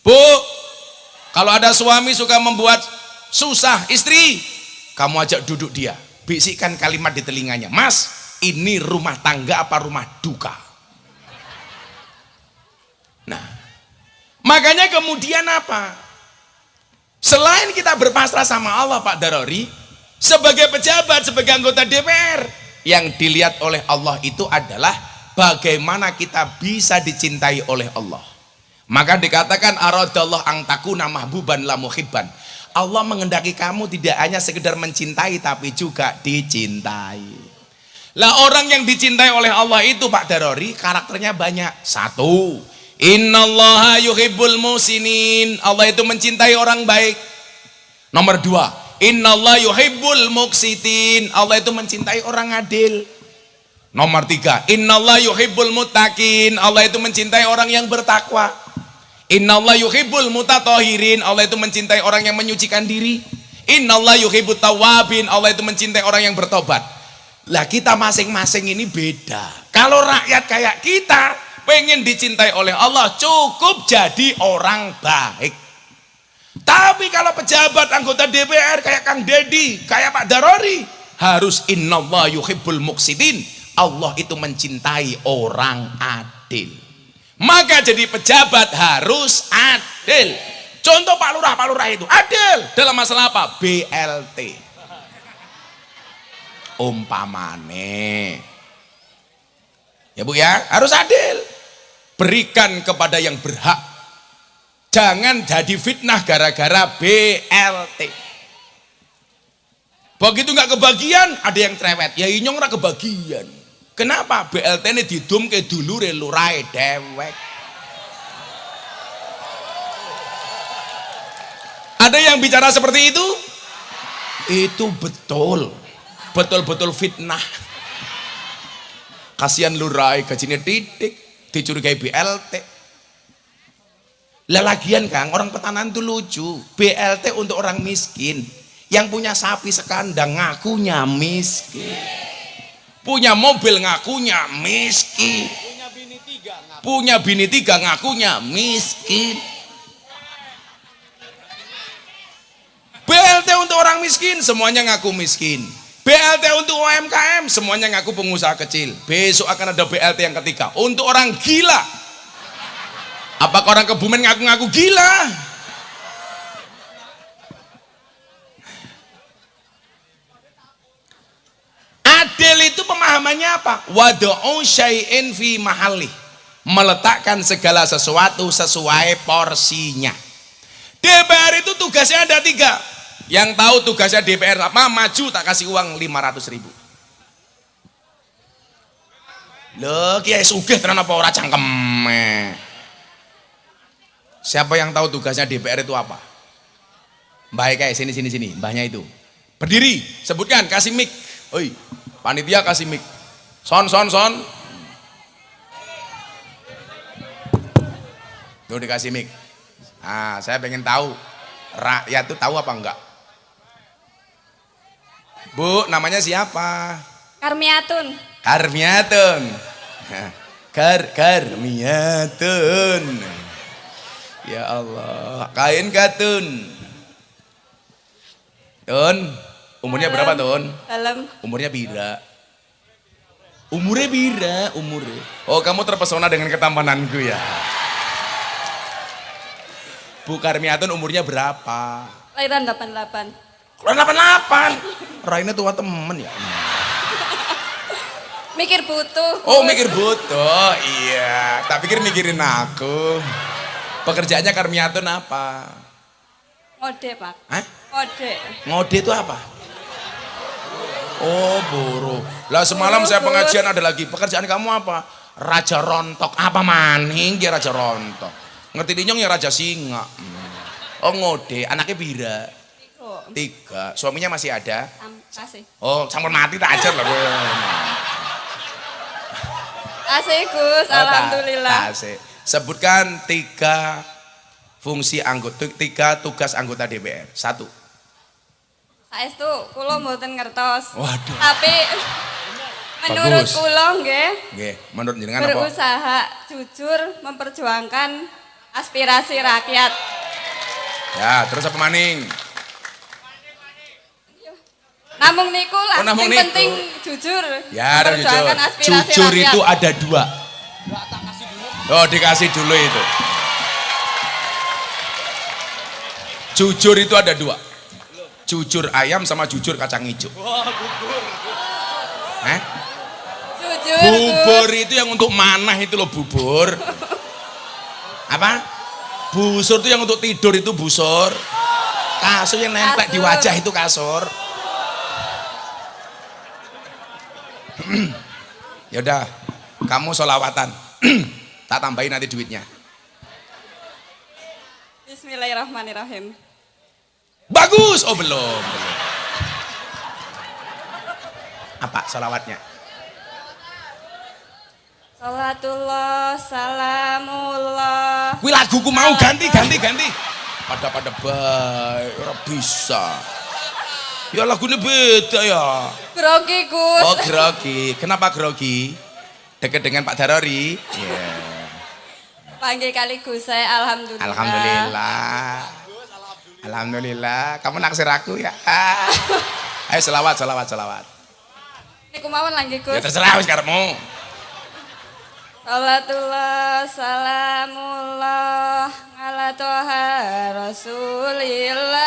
Bu, kalau ada suami suka membuat susah istri, kamu ajak duduk dia, bisikkan kalimat di telinganya, Mas, ini rumah tangga apa rumah duka? Nah, makanya kemudian apa? Selain kita berpasrah sama Allah Pak Darori, sebagai pejabat, sebagai anggota DPR, yang dilihat oleh Allah itu adalah bagaimana kita bisa dicintai oleh Allah. Maka dikatakan aradallah ang takuna mahbuban la muhibban. Allah mengendaki kamu tidak hanya sekedar mencintai tapi juga dicintai. Lah orang yang dicintai oleh Allah itu Pak Darori karakternya banyak. Satu, innallaha yuhibbul musinin. Allah itu mencintai orang baik. Nomor dua, innallaha yuhibbul muqsitin. Allah itu mencintai orang adil. Nomor tiga, innallaha yuhibbul muttaqin. Allah itu mencintai orang yang bertakwa. Innallaha yuhibbul mutatahhirin. Allah itu mencintai orang yang menyucikan diri. Innallaha yuhibbut tawwabin. Allah itu mencintai orang yang bertobat. Lah kita masing-masing ini beda. Kalau rakyat kayak kita pengen dicintai oleh Allah, cukup jadi orang baik. Tapi kalau pejabat anggota DPR kayak Kang Dedi, kayak Pak Darori, harus innallaha yuhibbul muqsitin. Allah itu mencintai orang adil. Maka jadi pejabat harus adil. Contoh Pak Lurah itu adil dalam masalah apa? BLT. Umpamane, ya Bu ya, harus adil. Berikan kepada yang berhak. Jangan jadi fitnah gara-gara BLT. Begitu nggak kebagian, ada yang cerewet. Ya inyong nggak kebagian. Kenapa? BLT ini didum ke dulu lurai dewek. Ada yang bicara seperti itu? Itu betul. Betul-betul fitnah. Kasihan lurai gajinya titik, dicurigai BLT. Lagian Kang, orang Petanan itu lucu. BLT untuk orang miskin. Yang punya sapi sekandang ngakunya miskin. Punya mobil ngakunya miskin. Punya bini tiga ngakunya miskin. BLT untuk orang miskin semuanya ngaku miskin. BLT untuk UMKM semuanya ngaku pengusaha kecil. Besok akan ada BLT yang ketiga untuk orang gila. Apakah orang Kebumen ngaku-ngaku gila? Adil itu pemahamannya apa? Wad'u syai'in fi mahalli. Meletakkan segala sesuatu sesuai porsinya. DPR itu tugasnya ada 3. Yang tahu tugasnya DPR apa? Maju tak kasih uang 500.000. Loh, kiai sugih tenan apa ora cangkeme? Siapa yang tahu tugasnya DPR itu apa? Baik kayak sini, mbahnya itu. Berdiri, sebutkan, kasih mic. Oi, panitia kasih mic. Son. Tuh dikasih mic. Nah, saya pengen tahu rakyat tuh tahu apa enggak? Bu, namanya siapa? Karmiatun. Karmiatun. Ya Allah, kain katun. Tun, umurnya berapa Tun? Dalam. Umurnya bira. Umurnya. Oh, kamu terpesona dengan ketampananku ya. Bu Karmiatun umurnya berapa? Lahiran 88. Kalau 88. Raina tua temen ya. Mikir butuh. Oh, mikir butuh. Iya, tak pikir mikirin aku. Pekerjaannya Karmiatun apa? Ngode, Pak. Hah? Ngode. Ngode itu apa? Oh, buruh. Lah semalam saya pengajian ada lagi. Pekerjaan kamu apa? Raja rontok. Apa maning ya Raja rontok? Ngerti dinyong ya Raja singa. Oh, ngode. Anaknya bira. 3. Suaminya masih ada? Kasih. Oh, sampun mati tak ajar lah. Kasih Gus, alhamdulillah. Kasih. Sebutkan 3 fungsi anggota, 3 tugas anggota DPR. 1. Saestu kula mboten ngertos. Waduh. Tapi menurut Bagus. kula nggih, Nggih, menurut jenengan apa? berusaha jujur memperjuangkan aspirasi rakyat. Ya, terus apa maning? Namung niku lah, Oh, namung sing niku. penting jujur. Ya, ada jujur. Memperjuangkan aspirasi Jujur rakyat. itu ada dua. Oh, dikasih dulu itu. Jujur itu ada dua. Jujur ayam sama jujur kacang hijau. Jujur. Bubur Gus. itu yang untuk manah itu loh bubur. Apa? Busur itu yang untuk tidur itu busur. Kasur yang nempel di Kasur. wajah itu kasur. Yaudah, kamu sholawatan. Tak tambahin nanti duitnya. Bismillahirrahmanirrahim. Bagus. Oh belum. Apa sholawatnya? Salatullah, salamullah. Wih laguku mau ganti. Pada baik, ora bisa. Ya lagunya beda ya. Grogi Gus. Oh grogi. Kenapa grogi? Dekat dengan Pak Darori. Iya. Panggil kali Gus saya alhamdulillah. Alhamdulillah. Kamu naksir aku ya. Ayo selawat. Niku mawon lagi Ya Gus. terserah wis karepmu. Salatullah, salamullah ala toha rasulillah.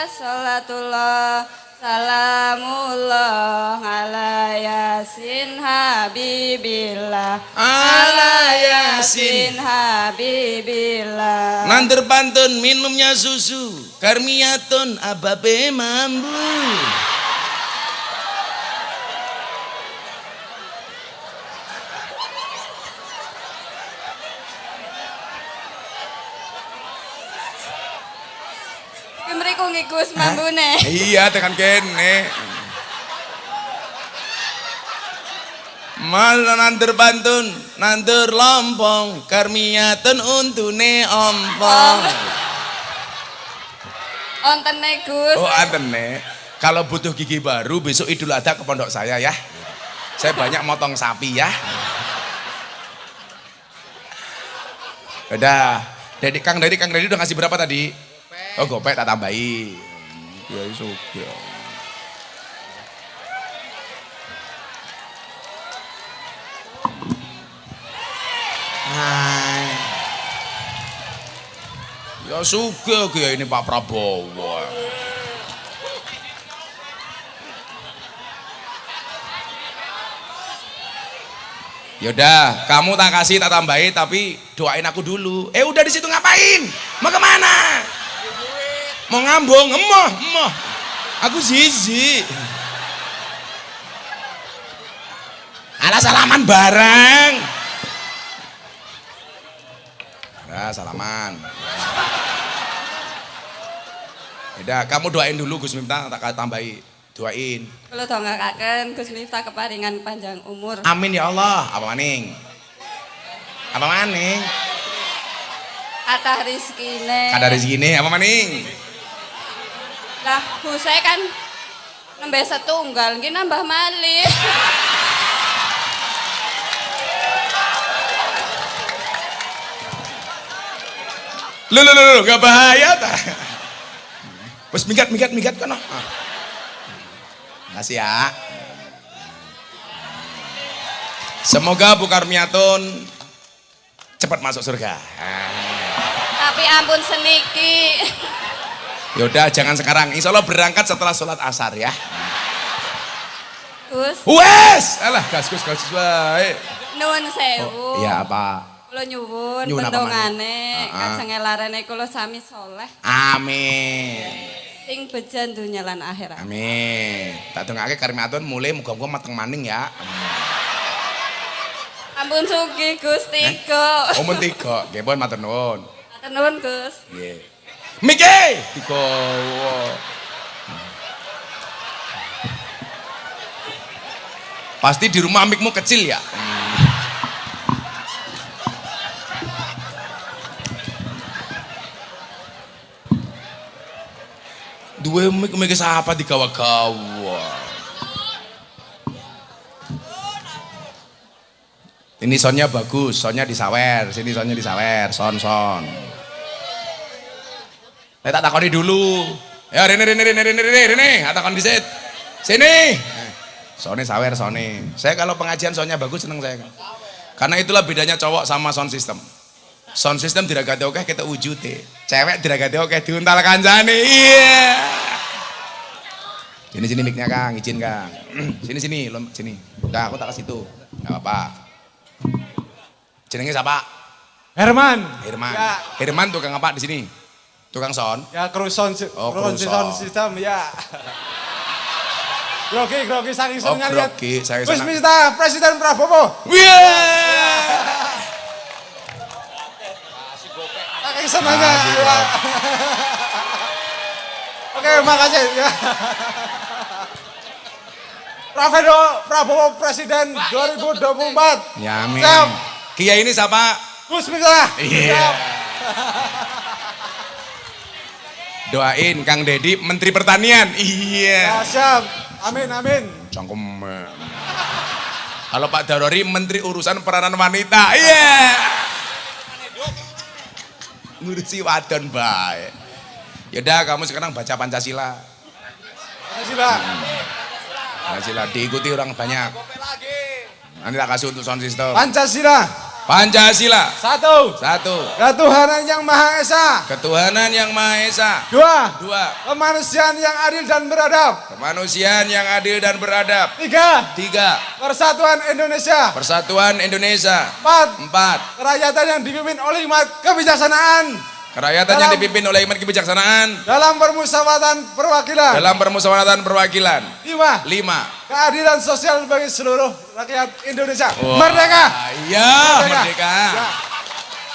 Salatullah, salamullah ala yasin habibillah. Ala Yasin. habibillah. Nanti pantun minumnya susu. Karmiatun ababe mambu. Mriku nggih Gus mambune. Iya tekan kene. Malah nanti pantun, nanti lompong. Karmiatun untune ompong. Ontene Gus. Oh antene. Kalau butuh gigi baru besok Idul Adha ke pondok saya ya. Saya banyak motong sapi ya. Udah. Kang Dedi udah ngasih berapa tadi? Oh gopek tak tambahi. Ya suka. Hai. Ya suka kayak ini Pak Prabowo. Yaudah, kamu tak kasih tak tambahin tapi doain aku dulu. Udah di situ ngapain? Mau kemana? Mau ngambung? Emoh. Aku zizi. Alah salaman bareng. Nah, salaman. Yaudah, kamu doain dulu Gus Miftah tak tambahin. Doain. Kula dongakaken Gus Miftah keparingan panjang umur. Amin ya Allah. Apa maning? Kathah rezekine. Kada rezekine apa maning? Lah, Gus saya kan nembe setunggal, nggih nambah malih. Loh, gak bahaya ta? Wes minggat kan. Makasih ya. Semoga Bu Karmiatun cepat masuk surga. Tapi ampun seniki. Yaudah jangan sekarang, insya Allah berangkat setelah sholat asar ya. Gus, Wes, alah gas baik. nuwun sewu. Iya apa? Kula nyuwun Nyuwun apa, pendongane, Mang? kajenge larane kula sami soleh, Amin. sing bejan dunya lan akhirat. Amin. Tak dongake Karmiatun mulai muga-muga mateng maning ya. Ampun sugih Gus tiga. Omong tiga, nggih pun matur nuwun. Matur nuwun Gus. Nggih. Miki digowo. Pasti di rumah mikmu kecil ya. Dua mik siapa digawa-gawa. Ini soundnya bagus, soundnya disawer, sini soundnya disawer, son. Tak takoni dulu. Ya Rene, tak takon disit. Sini. Sone sawer sone. Saya kalau pengajian soundnya bagus seneng saya. Karena itulah bedanya cowok sama sound system. Sound system diragati oke kita wujute. Cewek diragati oke diuntal kancane. Iya. Sini mic-nya Kang, izin Kang. Sini sini. Udah aku tak kasih itu. Enggak apa-apa. Jenenge siapa? Herman. Ya. Herman tukang apa di sini? Tukang sound. Ya kru sound system ya. Grogi saking senengnya lihat. Grogi, saya Gus senang. Miftah, Presiden Prabowo. Saking senengnya. Ya. Oke, makasih ya. Prabowo Presiden 2024. Ya amin. Siap. Kiai ini siapa? Gus Miftah. Iya. Doain Kang Dedi Menteri Pertanian. Iya. Ya, siap. Amin. Cangkem. Kalau Pak Darori Menteri Urusan Peranan Wanita. Iya. Ngurusi wadon bae. Yaudah kamu sekarang baca Pancasila. Pancasila diikuti orang banyak. Nanti tak kasih untuk sound system. Pancasila. Satu. Ketuhanan yang Maha Esa. Ketuhanan yang Maha Esa. Dua. Kemanusiaan yang adil dan beradab. Tiga. Persatuan Indonesia. Empat. Kerakyatan yang dipimpin oleh hikmat kebijaksanaan. Dalam permusyawaratan perwakilan. Lima. Keadilan sosial bagi seluruh rakyat Indonesia. Wow. Merdeka. Merdeka.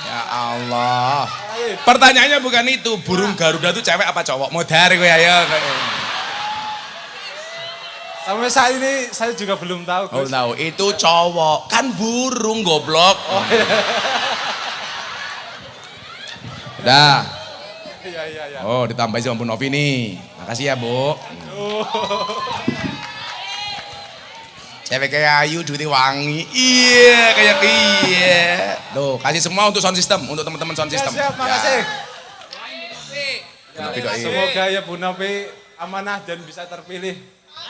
Ya Allah. Pertanyaannya bukan itu, burung Garuda itu cewek apa cowok? Modar gue ayo. Sampai saat ini saya juga belum tahu. Oh tahu, itu cowok. Kan burung goblok. Oh, iya. Udah. Iya. Oh, ditambahin sama Bu Novi nih. Makasih ya, Bu. Cewek kayak ayu, duitnya wangi. Iya, kayak iya. Tuh, kasih semua untuk sound system, untuk teman-teman sound system. Siap, makasih. Ya, semoga ya Bu Novi amanah dan bisa terpilih.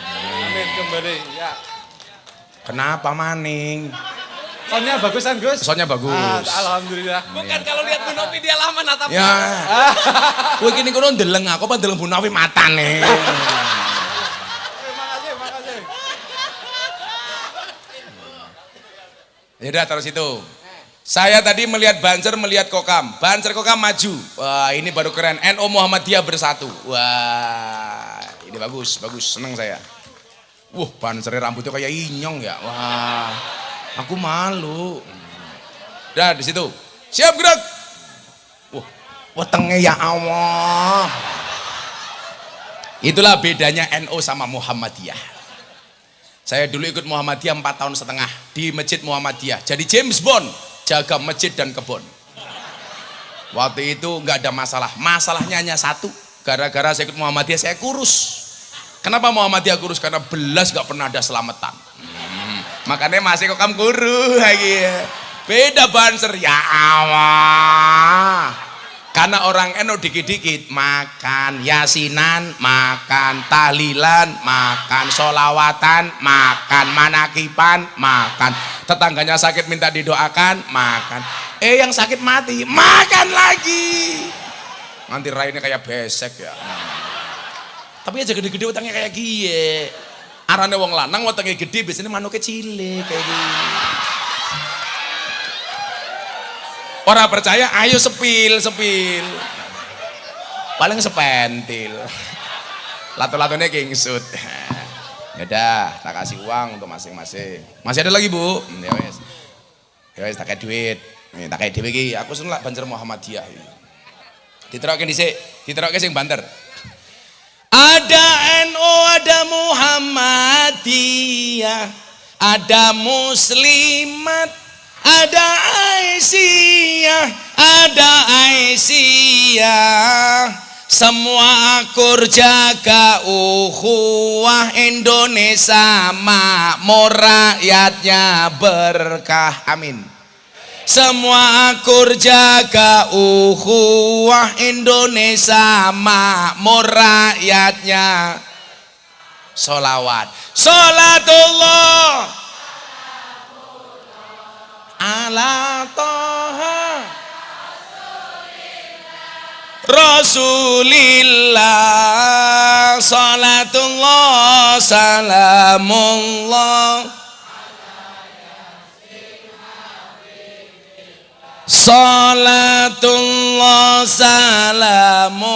Amin kembali. Ya. Kenapa maning? Soundnya bagus kan Gus? Soundnya bagus. Alhamdulillah. Bukan kalau lihat Bu Novi dia lama natap. Ya. Kowe kini kono ndeleng aku apa ndeleng Bu Novi matane. Makasih. Ya udah taruh situ. Saya tadi melihat Banser, melihat Kokam. Banser Kokam maju. Wah, ini baru keren. NU Muhammadiyah bersatu. Wah, ini bagus, seneng saya. Wah, Banser rambutnya kayak inyong ya. Wah. Aku malu. Udah di situ. Siap gerak. Wah, wetenge ya Allah. Itulah bedanya NU sama Muhammadiyah. Saya dulu ikut Muhammadiyah 4 tahun setengah di Masjid Muhammadiyah. Jadi James Bond, jaga masjid dan kebun. Waktu itu nggak ada masalah. Masalahnya hanya satu. Gara-gara saya ikut Muhammadiyah saya kurus. Kenapa Muhammadiyah kurus? Karena belas nggak pernah ada selamatan. Makanya masih kok kamu guru lagi. Beda Banser ya Allah. Karena orang NU dikit-dikit makan yasinan, makan tahlilan, makan solawatan, makan manakipan, makan tetangganya sakit minta didoakan, makan. Yang sakit mati, makan lagi. Nanti rainnya kayak besek ya. Tapi aja gede-gede utangnya kayak gie. Arane wong lanang wetenge gede biasanya manuknya cilik kayak gini. Orang percaya ayo sepil. Paling sepentil. Lato-latonya kingsut. Ya udah, tak kasih uang untuk masing-masing. Masih ada lagi, Bu? Ya wes, tak kayak duit. Nih, tak kayak duit iki. Aku seneng Banser Muhammadiyah. Diterokke dhisik, diterokke sing banter. Ada NU, ada Muhammadiyah, ada Muslimat, ada Aisyah, semua akur jaga ukhuwah Indonesia makmur rakyatnya berkah, amin. Semua akur jaga ukhuwah Indonesia makmur rakyatnya. Solawat. Salatullah ala toha Rasulillah. Salatullah salamullah Salatullah salamullah.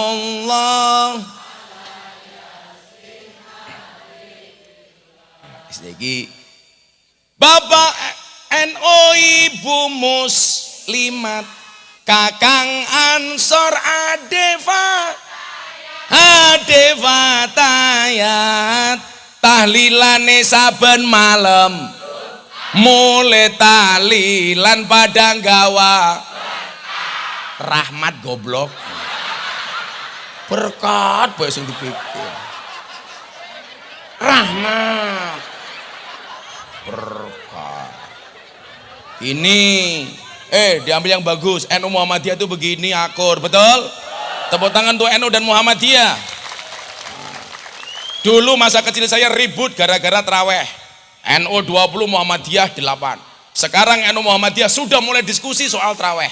Lagi Bapak NU, Ibu Muslimat, Kakang Ansor, Adeva tayat, tahlilane saben malam, mulai tahlilan padang gawa. Rahmat goblok. Berkat bae sing dipikir. Rahmat. Berkat. Ini diambil yang bagus. NU Muhammadiyah itu begini akur, betul? Tepuk tangan untuk NU dan Muhammadiyah. Dulu masa kecil saya ribut gara-gara traweh. NU 20, Muhammadiyah 8. Sekarang NU Muhammadiyah sudah mulai diskusi soal traweh.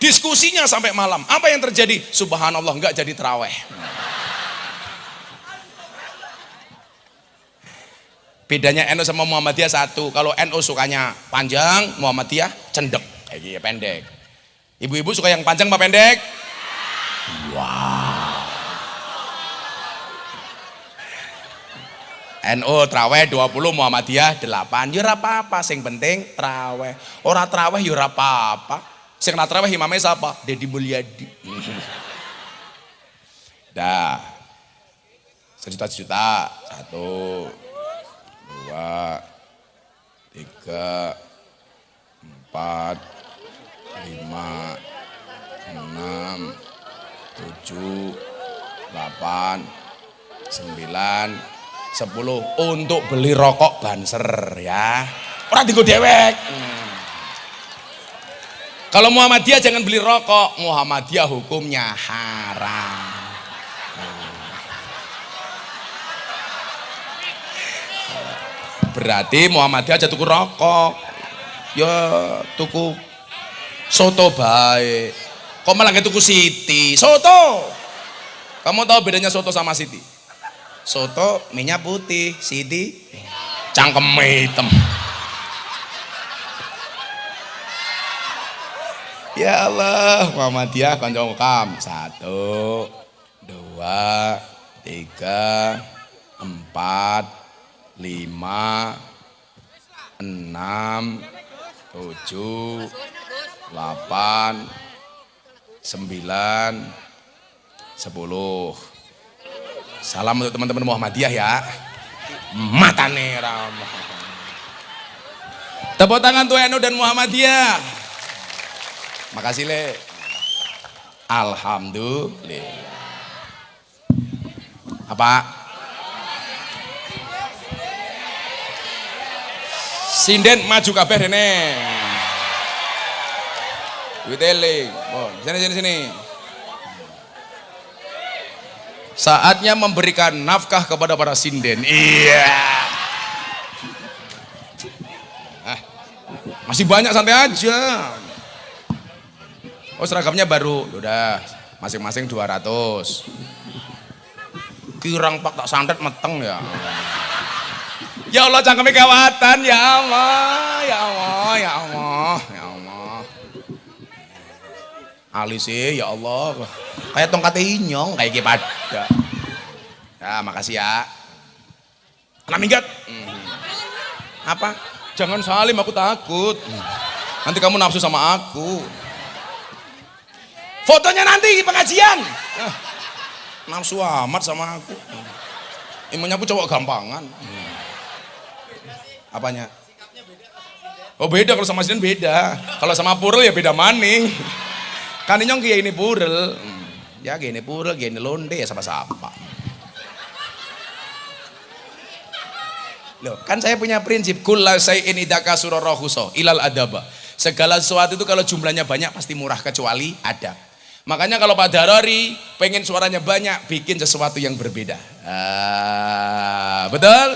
Diskusinya sampai malam. Apa yang terjadi? Subhanallah, enggak jadi traweh. Bedanya NU sama Muhammadiyah satu. Kalau NU sukanya panjang, Muhammadiyah cendek, kayak gini pendek. Ibu-ibu suka yang panjang apa pendek? Wow. NU traweh 20, Muhammadiyah 8. Ya ora apa-apa, sing penting traweh. Ora traweh ya ora apa-apa. Sing na traweh imame sapa? Deddy Mulyadi. Dah. Sejuta-juta. 1 2 3 4 5 6 7 8 9 10 untuk beli rokok Banser ya. Orang tinggal dewek. Kalau Muhammadiyah jangan beli rokok. Muhammadiyah hukumnya haram. Berarti Muhammadiyah aja tuku rokok. Ya tuku soto baik. Kok malah tuku Siti? Soto. Kamu tahu bedanya soto sama Siti? Soto minyak putih, Siti cangkem hitam. Ya Allah, Muhammadiyah kanca kam. 1 2 3 4 5 6 7 8 9 10. Salam untuk teman-teman Muhammadiyah ya. Matane ramah. Tepuk tangan tuh NU dan Muhammadiyah. Makasih le. Alhamdulillah. Apa? Sinden maju kabeh dene. Witeling. Oh, sini. Saatnya memberikan nafkah kepada para sinden. Iya. Masih banyak, santai aja. Oh, seragamnya baru. Udah, masing-masing 200. Kirang pak tak santet meteng ya. Ya Allah, cangkeme kawatan, ya Allah, ya Allah, ya Allah, ya Allah. Alisih, ya Allah. Kayak tongkat inyong, kayak pada. Ya, makasih ya. Anak minggat. Apa? Jangan salim, aku takut. Nanti kamu nafsu sama aku. Fotonya nanti pengajian. Nafsu amat sama aku. Imannya aku cowok gampangan. Apanya? Oh beda, kalau sama Sinden beda. Kalau sama Purel ya beda maning. Kan inyong kayak ini Purel. Ya gini Purel, gini Londe ya sama-sama. Loh, kan saya punya prinsip kulla syai'in idza kasura rahusa ilal adaba. Segala sesuatu itu kalau jumlahnya banyak pasti murah kecuali adab. Makanya kalau Pak Darori pengen suaranya banyak, bikin sesuatu yang berbeda. Betul?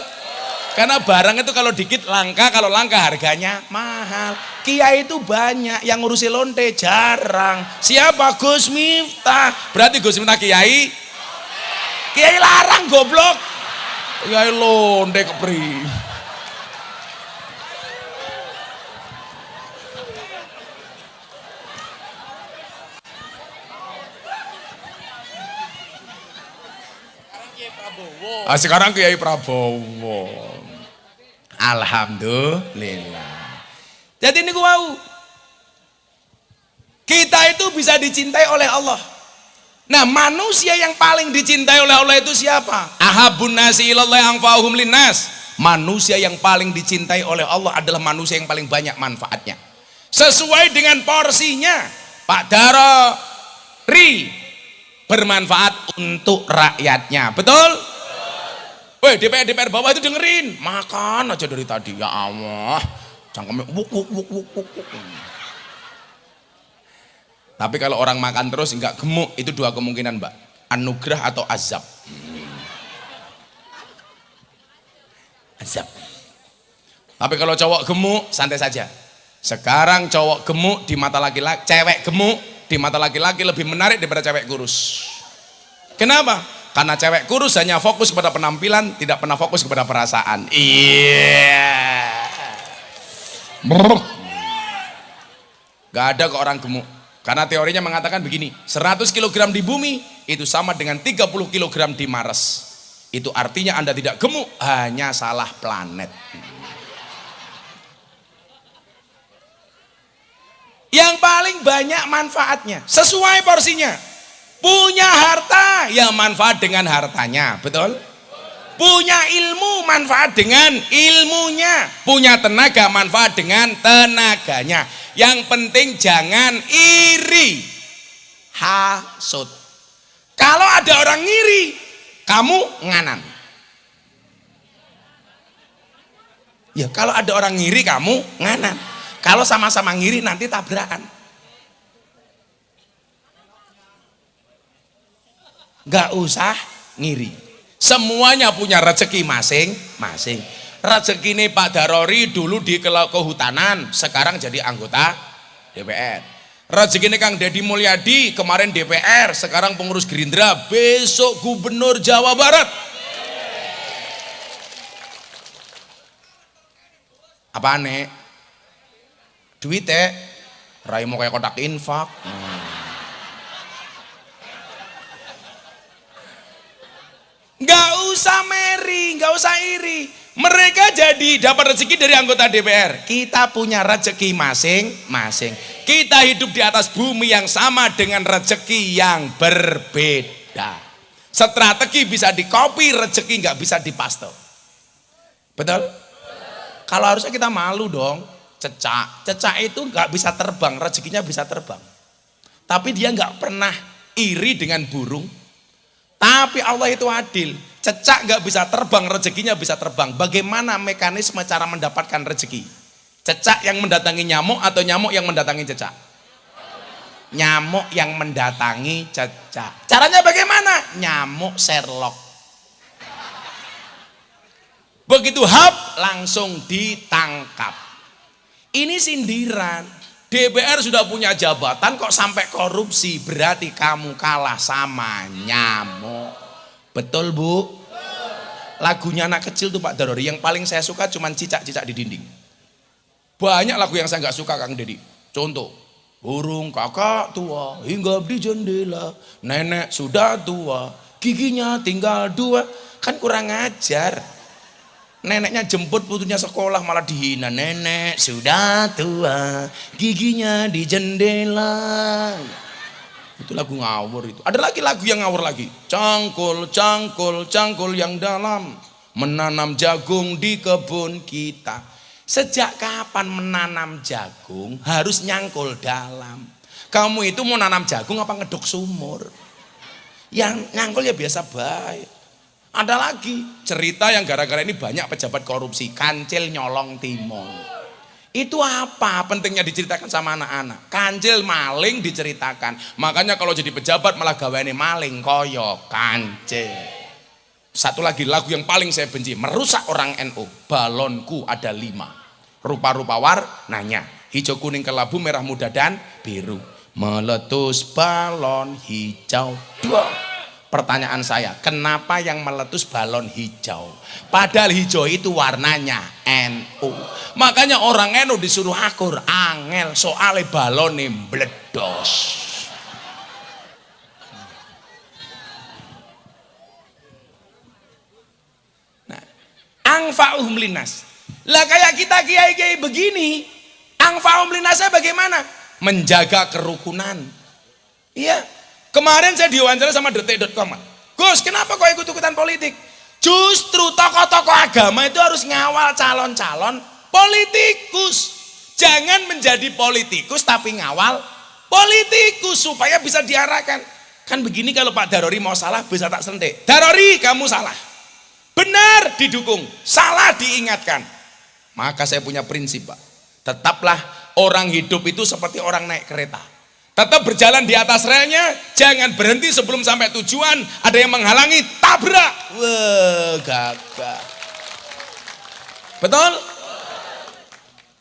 Karena barang itu kalau dikit langka, kalau langka harganya mahal. Kiai itu banyak, yang ngurusi lonte jarang. Siapa? Gus Miftah. Berarti Gus Miftah kiai? Kiai larang goblok. Kiai lonte kepri. Sekarang Kiai Prabowo. Alhamdulillah. Jadi ini wow. Kita itu bisa dicintai oleh Allah. Nah, manusia yang paling dicintai oleh Allah itu siapa? Ahabun nasi ilallah anfa'uhum linnas. Manusia yang paling dicintai oleh Allah adalah manusia yang paling banyak manfaatnya. Sesuai dengan porsinya. Pak Darori bermanfaat untuk rakyatnya. Betul? Weh, DPR bawah itu dengerin, makan aja dari tadi, ya Allah, cangkemnya wuk. Tapi kalau orang makan terus enggak gemuk, itu dua kemungkinan, Mbak, anugerah atau azab. Azab. Tapi kalau cowok gemuk, santai saja. Sekarang cowok gemuk di mata laki-laki, cewek gemuk di mata laki-laki lebih menarik daripada cewek kurus. Kenapa? Karena cewek kurus hanya fokus kepada penampilan, tidak pernah fokus kepada perasaan. Iya. Gak ada ke orang gemuk. Karena teorinya mengatakan begini, 100 kg di bumi itu sama dengan 30 kg di Mars. Itu artinya Anda tidak gemuk, hanya salah planet. Yang paling banyak manfaatnya, sesuai porsinya. Punya harta, ya manfaat dengan hartanya, betul? Punya ilmu, manfaat dengan ilmunya. Punya tenaga, manfaat dengan tenaganya. Yang penting jangan iri, hasut. Kalau ada orang ngiri, kamu nganan. Ya kalau ada orang ngiri, kamu nganan. Kalau sama-sama ngiri nanti tabrakan. Gak usah ngiri. Semuanya punya rezeki masing-masing. Rezeki ini Pak Darori dulu di kehutanan, sekarang jadi anggota DPR. Rezeki ini Kang Deddy Mulyadi kemarin DPR, sekarang pengurus Gerindra, besok gubernur Jawa Barat. Apa nek? Duitnya Rai mau kayak kotak infak. Gak usah meri, gak usah iri. Mereka jadi dapat rezeki dari anggota DPR. Kita punya rezeki masing-masing. Kita hidup di atas bumi yang sama dengan rezeki yang berbeda. Strategi bisa dikopi, rezeki gak bisa dipaste. Betul? Kalau harusnya kita malu dong. Cecak itu gak bisa terbang, rezekinya bisa terbang. Tapi dia gak pernah iri dengan burung. Tapi Allah itu adil. Cecak gak bisa terbang, rezekinya bisa terbang. Bagaimana mekanisme cara mendapatkan rezeki? Cecak yang mendatangi nyamuk atau nyamuk yang mendatangi cecak? Nyamuk yang mendatangi cecak. Caranya bagaimana? Nyamuk Sherlock. Begitu hap langsung ditangkap. Ini sindiran. DPR sudah punya jabatan kok sampai korupsi, berarti kamu kalah sama nyamuk. Betul Bu? Lagunya anak kecil tuh Pak Darori, yang paling saya suka cuman cicak-cicak di dinding. Banyak lagu yang saya nggak suka Kang Deddy. Contoh, burung kakak tua hinggap di jendela, nenek sudah tua, giginya tinggal 2. Kan kurang ajar. Neneknya jemput putunya sekolah malah dihina. Nenek sudah tua, giginya di jendela. Itu lagu ngawur itu. Ada lagi lagu yang ngawur lagi. Cangkul, cangkul, cangkul yang dalam, menanam jagung di kebun kita. Sejak kapan menanam jagung harus nyangkul dalam? Kamu itu mau nanam jagung apa ngeduk sumur? Yang nyangkul ya biasa baik. Ada lagi cerita yang gara-gara ini banyak pejabat korupsi, kancil nyolong timong. Itu apa pentingnya diceritakan sama anak-anak? Kancil maling diceritakan. Makanya kalau jadi pejabat malah gaweane maling koyo kancil. Satu lagi lagu yang paling saya benci, merusak orang NU. Balonku ada 5. Rupa-rupa warnanya, hijau, kuning, kelabu, merah muda dan biru. Meletus balon hijau. Pertanyaan saya, kenapa yang meletus balon hijau? Padahal hijau itu warnanya NU. Makanya orang NU disuruh akur, angel soale balone meledos. Nah, angfa'uhum linnas. Lah kayak kita kiai-kiai begini, angfa'uhum linnasnya bagaimana? Menjaga kerukunan. Iya. Kemarin saya diwawancara sama detik.com. Gus, kenapa kok ikut-ikutan politik? Justru tokoh-tokoh agama itu harus ngawal calon-calon politikus. Jangan menjadi politikus tapi ngawal politikus supaya bisa diarahkan. Kan begini, kalau Pak Darori mau salah bisa tak sentik. Darori, kamu salah. Benar didukung, salah diingatkan. Maka saya punya prinsip, Pak. Tetaplah orang hidup itu seperti orang naik kereta. Tetap berjalan di atas relnya, jangan berhenti sebelum sampai tujuan. Ada yang menghalangi, tabrak. Wah, gagah. Betul?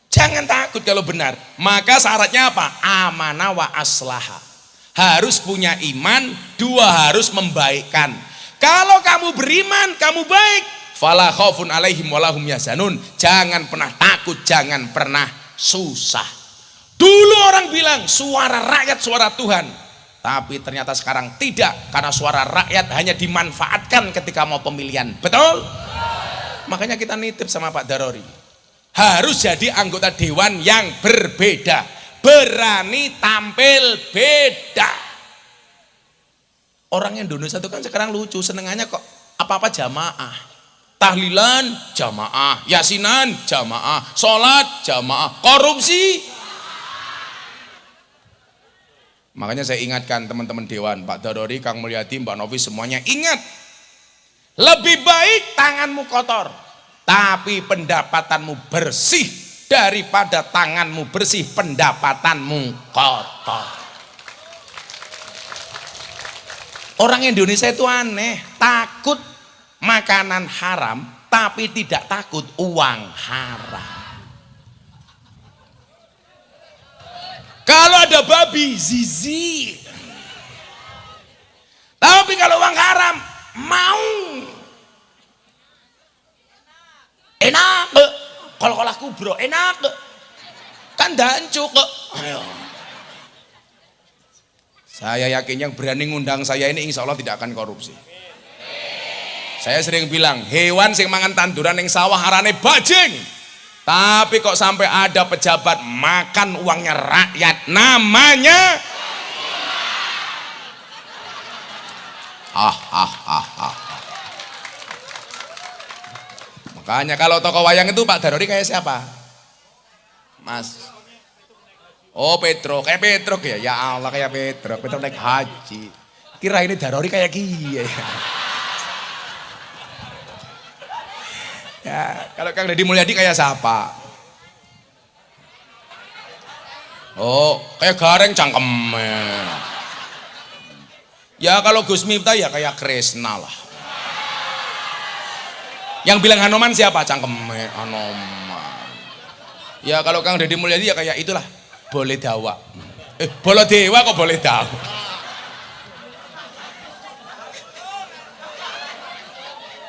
Jangan takut kalau benar. Maka syaratnya apa? Amanah wa aslaha. Harus punya iman, 2 harus membaikkan. Kalau kamu beriman, kamu baik. Fala khaufun alaihim walahum yahzanun. Jangan pernah takut, jangan pernah susah. Dulu orang bilang suara rakyat suara Tuhan, tapi ternyata sekarang tidak, karena suara rakyat hanya dimanfaatkan ketika mau pemilihan. Betul? Makanya kita nitip sama Pak Darori, harus jadi anggota dewan yang berbeda, berani tampil beda. Orang Indonesia itu kan sekarang lucu, senengannya kok apa-apa jamaah. Tahlilan jamaah, yasinan jamaah, sholat jamaah, korupsi. Makanya saya ingatkan teman-teman dewan, Pak Darori, Kang Mulyadi, Mbak Novi, semuanya ingat. Lebih baik tanganmu kotor, tapi pendapatanmu bersih, daripada tanganmu bersih, pendapatanmu kotor. Orang Indonesia itu aneh, takut makanan haram, tapi tidak takut uang haram. Kalau ada babi, zizi. Tapi kalau uang haram, mau. Enak. Kalau kubro, enak. Kan dancuk. Ayo. Saya yakin yang berani ngundang saya ini insya Allah tidak akan korupsi. Saya sering bilang, hewan sing mangan tanduran yang sawah arane bajing. Tapi kok sampai ada pejabat makan uangnya rakyat, namanya Makanya kalau tokoh wayang itu Pak Darori kayak siapa? Mas. Oh, Petruk, kayak Petruk ya. Ya Allah, kayak Petruk. Petruk naik haji. Kira ini Darori kayak kiye. Ya, kalau Kang Deddy Mulyadi kayak siapa? Oh, kayak Gareng cangkemnya. Ya kalau Gus Miftah ya kayak Kresna lah. Yang bilang Hanoman siapa? Cangkemnya Hanoman. Ya kalau Kang Deddy Mulyadi ya kayak itulah, boleh dawa. Bolo dewa kok boleh dawa.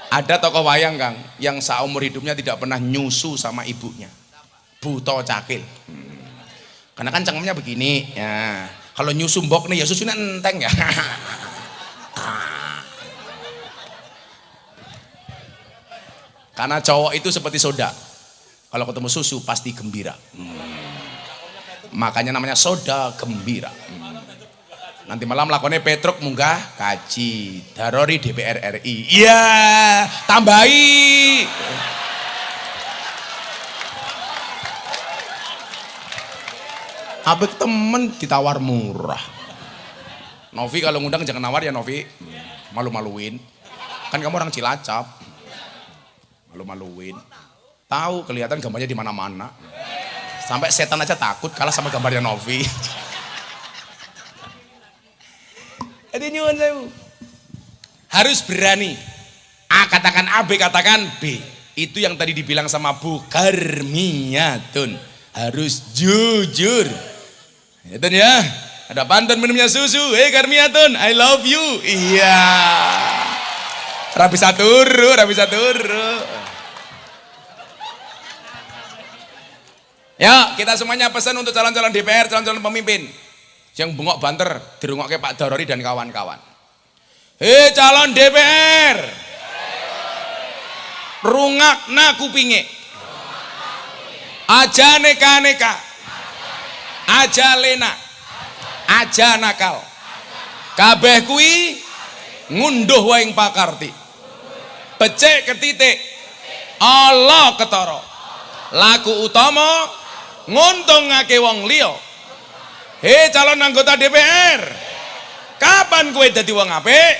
Ada tokoh wayang, Kang, yang seumur hidupnya tidak pernah nyusu sama ibunya. Buto cakil. Karena kan cangkemnya begini, ya. Kalau nyusu mbok nih ya susunya enteng ya. Karena cowok itu seperti soda. Kalau ketemu susu pasti gembira. Makanya namanya soda gembira. Nanti malam lakonnya Petruk munggah kaji Darori DPR RI. Iya, tambahi. Abek temen ditawar murah. Novi kalau ngundang jangan nawar ya Novi. Malu-maluin. Kan kamu orang Cilacap. Malu-maluin. Tahu kelihatan gambarnya di mana-mana. Sampai setan aja takut kalah sama gambarnya Novi. Jadi nyuwun sewu. Harus berani. A katakan A, B katakan B. Itu yang tadi dibilang sama Bu Karmiyatun. Harus jujur. Itu ya. Ada pantun minumnya susu. Hey Karmiyatun, I love you. Iya. Rabi saturu. Ya, kita semuanya pesan untuk calon-calon DPR, calon-calon pemimpin. Yang bengok banter, dirungokke Pak Darori dan kawan-kawan. Hei calon DPR. Rungakna kupinge. Aja neka-neka. Aja lena. Aja nakal. Kabeh kuwi ngunduh waing pakarti. Becik ketitik. Allah ketara. Laku utama nguntungake wong liya. Hei calon anggota DPR. Kapan kowe dadi wong apik?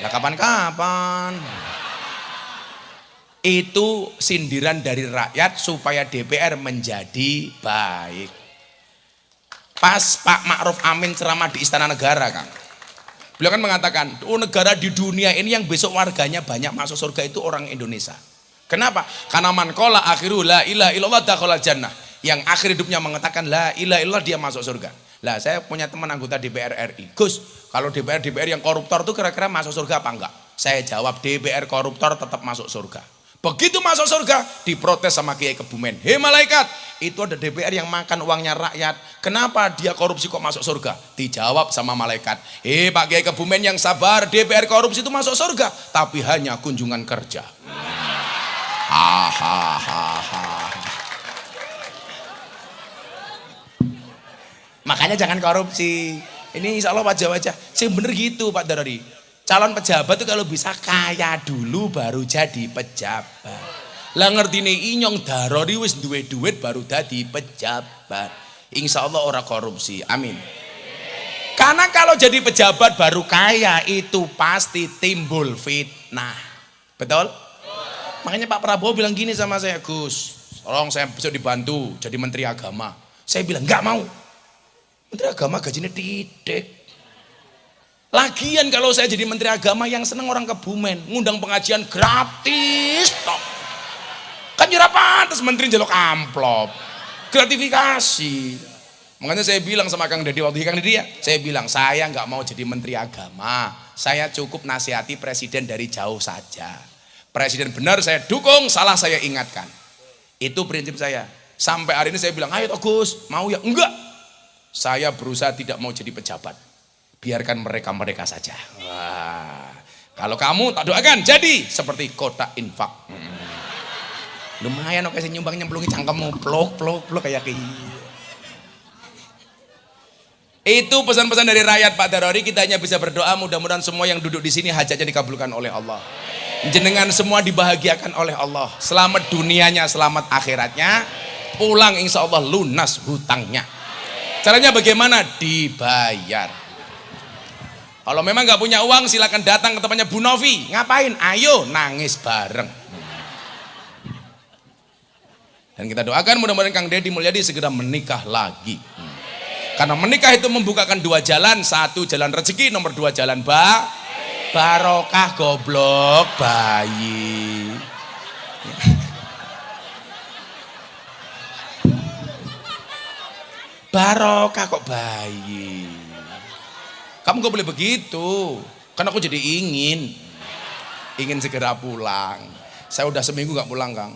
Lah kapan-kapan. Itu sindiran dari rakyat supaya DPR menjadi baik. Pas Pak Ma'ruf Amin ceramah di Istana Negara, Kang. Beliau kan mengatakan, oh negara di dunia ini yang besok warganya banyak masuk surga itu orang Indonesia. Kenapa? Karena man qala akhiru la ilaha illallah dakhala jannah. Yang akhir hidupnya mengatakan la ilaha illallah dia masuk surga. Lah saya punya teman anggota DPR RI. Gus, kalau DPR yang koruptor itu kira-kira masuk surga apa enggak? Saya jawab DPR koruptor tetap masuk surga. Begitu masuk surga diprotes sama Kiai Kebumen. Hei malaikat, itu ada DPR yang makan uangnya rakyat. Kenapa dia korupsi kok masuk surga? Dijawab sama malaikat. Hei Pak Kiai Kebumen yang sabar, DPR korupsi itu masuk surga, tapi hanya kunjungan kerja. Makanya jangan korupsi. Ini insya Allah wajah-wajah. Sih bener gitu Pak Darori. Calon pejabat itu kalau bisa kaya dulu baru jadi pejabat. Lah ngerti nih inyong Darori wis duwe duit baru jadi pejabat. Insya Allah ora korupsi. Amin. Karena kalau jadi pejabat baru kaya itu pasti timbul fitnah. Betul? Makanya Pak Prabowo bilang gini sama saya, Gus, tolong saya bisa dibantu jadi Menteri Agama. Saya bilang nggak mau. Menteri Agama gajinya titik. Lagian kalau saya jadi Menteri Agama yang seneng orang Kebumen, ngundang pengajian gratis toh. Kan jura pantes menteri njaluk amplop. Gratifikasi. Makanya saya bilang sama Kang Deddy waktu Kang Deddy ya, saya bilang saya nggak mau jadi Menteri Agama. Saya cukup nasihati presiden dari jauh saja. Presiden benar saya dukung, salah saya ingatkan. Itu prinsip saya. Sampai hari ini saya bilang, ayo Gus, mau ya? Enggak. Saya berusaha tidak mau jadi pejabat. Biarkan mereka saja. Wah, kalau kamu tak doakan jadi seperti kotak infak. Lumayan oke, saya nyumbang nyemplungi cangkemmu, plok kayak gini. Itu pesan-pesan dari rakyat Pak Darori. Kita hanya bisa berdoa mudah-mudahan semua yang duduk di sini hajatnya dikabulkan oleh Allah. Jenengan semua dibahagiakan oleh Allah. Selamat dunianya, selamat akhiratnya. Pulang insya Allah lunas hutangnya. Caranya bagaimana? Dibayar. Kalau memang nggak punya uang silakan datang ke tempatnya Bu Novi. Ngapain? Ayo nangis bareng. Dan kita doakan mudah-mudahan Kang Deddy Mulyadi segera menikah lagi. Karena menikah itu membukakan dua jalan. Satu jalan rezeki, nomor dua jalan barokah goblok bayi. Barokah kok bayi. Kamu gak boleh begitu. Kan aku jadi ingin segera pulang. Saya udah seminggu gak pulang Kang.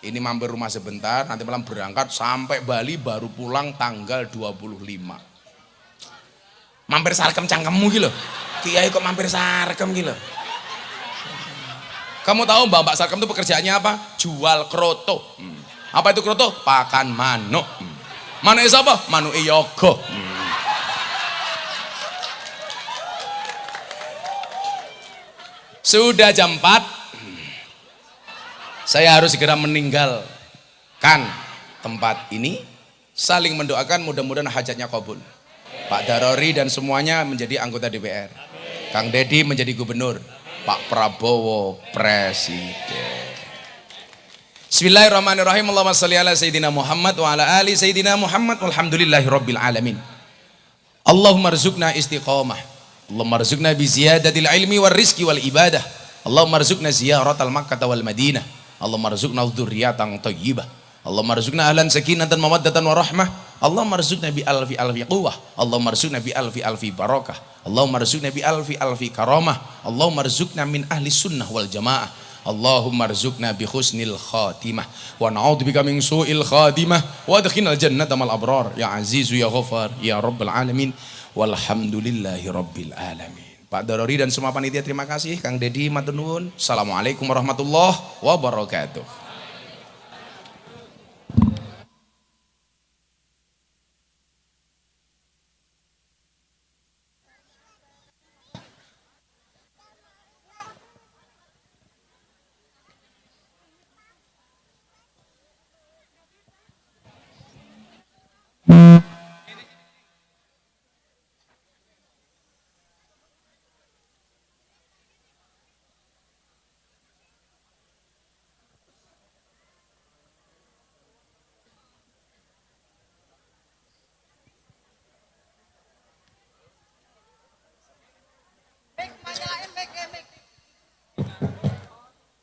Ini mampir rumah sebentar, nanti malam berangkat sampai Bali baru pulang tanggal 25. Mampir sarkem cangkemmu gitu loh. Kiai kok mampir sarkem gitu loh. Kamu tahu Mbak sarkem itu pekerjaannya apa? Jual kroto. Apa itu kroto? Pakan manuk. Manuk itu apa? Manuk yogo. Sudah jam 4, saya harus segera meninggalkan tempat ini. Saling mendoakan mudah-mudahan hajatnya kabul. Pak Darori dan semuanya menjadi anggota DPR. Kang Deddy menjadi gubernur. Pak Prabowo presiden. Bismillahirrahmanirrahim. Allahumma shalli ala sayyidina Muhammad wa ala ali sayyidina Muhammad walhamdulillahi rabbil alamin. Allahumma rzuqna istiqamah. Allahumma rzuqna bi ziyadatil ilmi war rizqi wal ibadah. Allahumma rzuqna ziyaratal Makkah wal Madinah. Allahumma rzuqna dzurriyyatan thayyibah. Allahumma rzuqna ahlan sakinatan mawaddatan wa rahmah. Allahumma rzuqna bi alfi alfi quwwah. Allahumma rzuqna bi alfi alfi barakah. Allahumma rzuqna bi alfi alfi karamah. Allahumma rzuqna min ahli sunnah wal jamaah. Allahumma rzuqna bi husnil khatimah wa na'udzubika min su'il khatimah wa adkhilnal jannata mal abrar ya azizu ya ghafar ya rabbal alamin walhamdulillahi rabbil alamin. Pak Dorori dan semua panitia terima kasih. Kang Dedi matur nuwun. Assalamualaikum warahmatullahi wabarakatuh.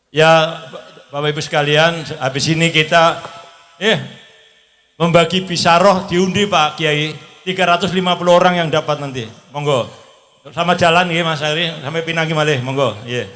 Ya Bapak Ibu sekalian, habis ini kita membagi bisaroh diundi Pak Kiai, 350 orang yang dapat nanti, monggo. Sama jalan ya Mas Ari, sampai Pinanggi malih, monggo. Yeah.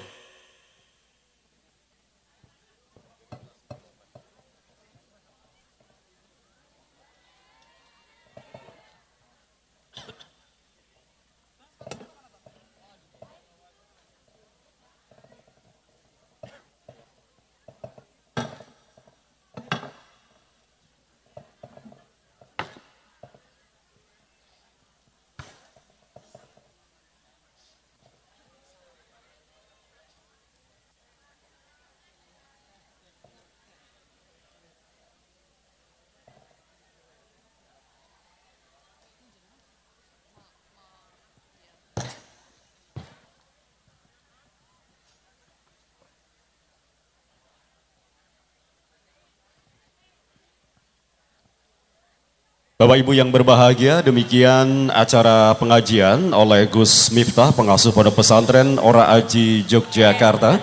Bapak Ibu yang berbahagia, demikian acara pengajian oleh Gus Miftah, pengasuh Pondok Pesantren Ora Aji Yogyakarta.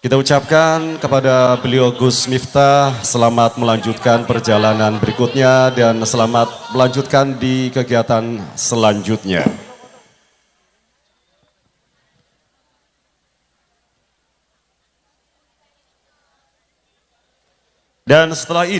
Kita ucapkan kepada beliau Gus Miftah selamat melanjutkan perjalanan berikutnya dan selamat melanjutkan di kegiatan selanjutnya. Dan setelah ini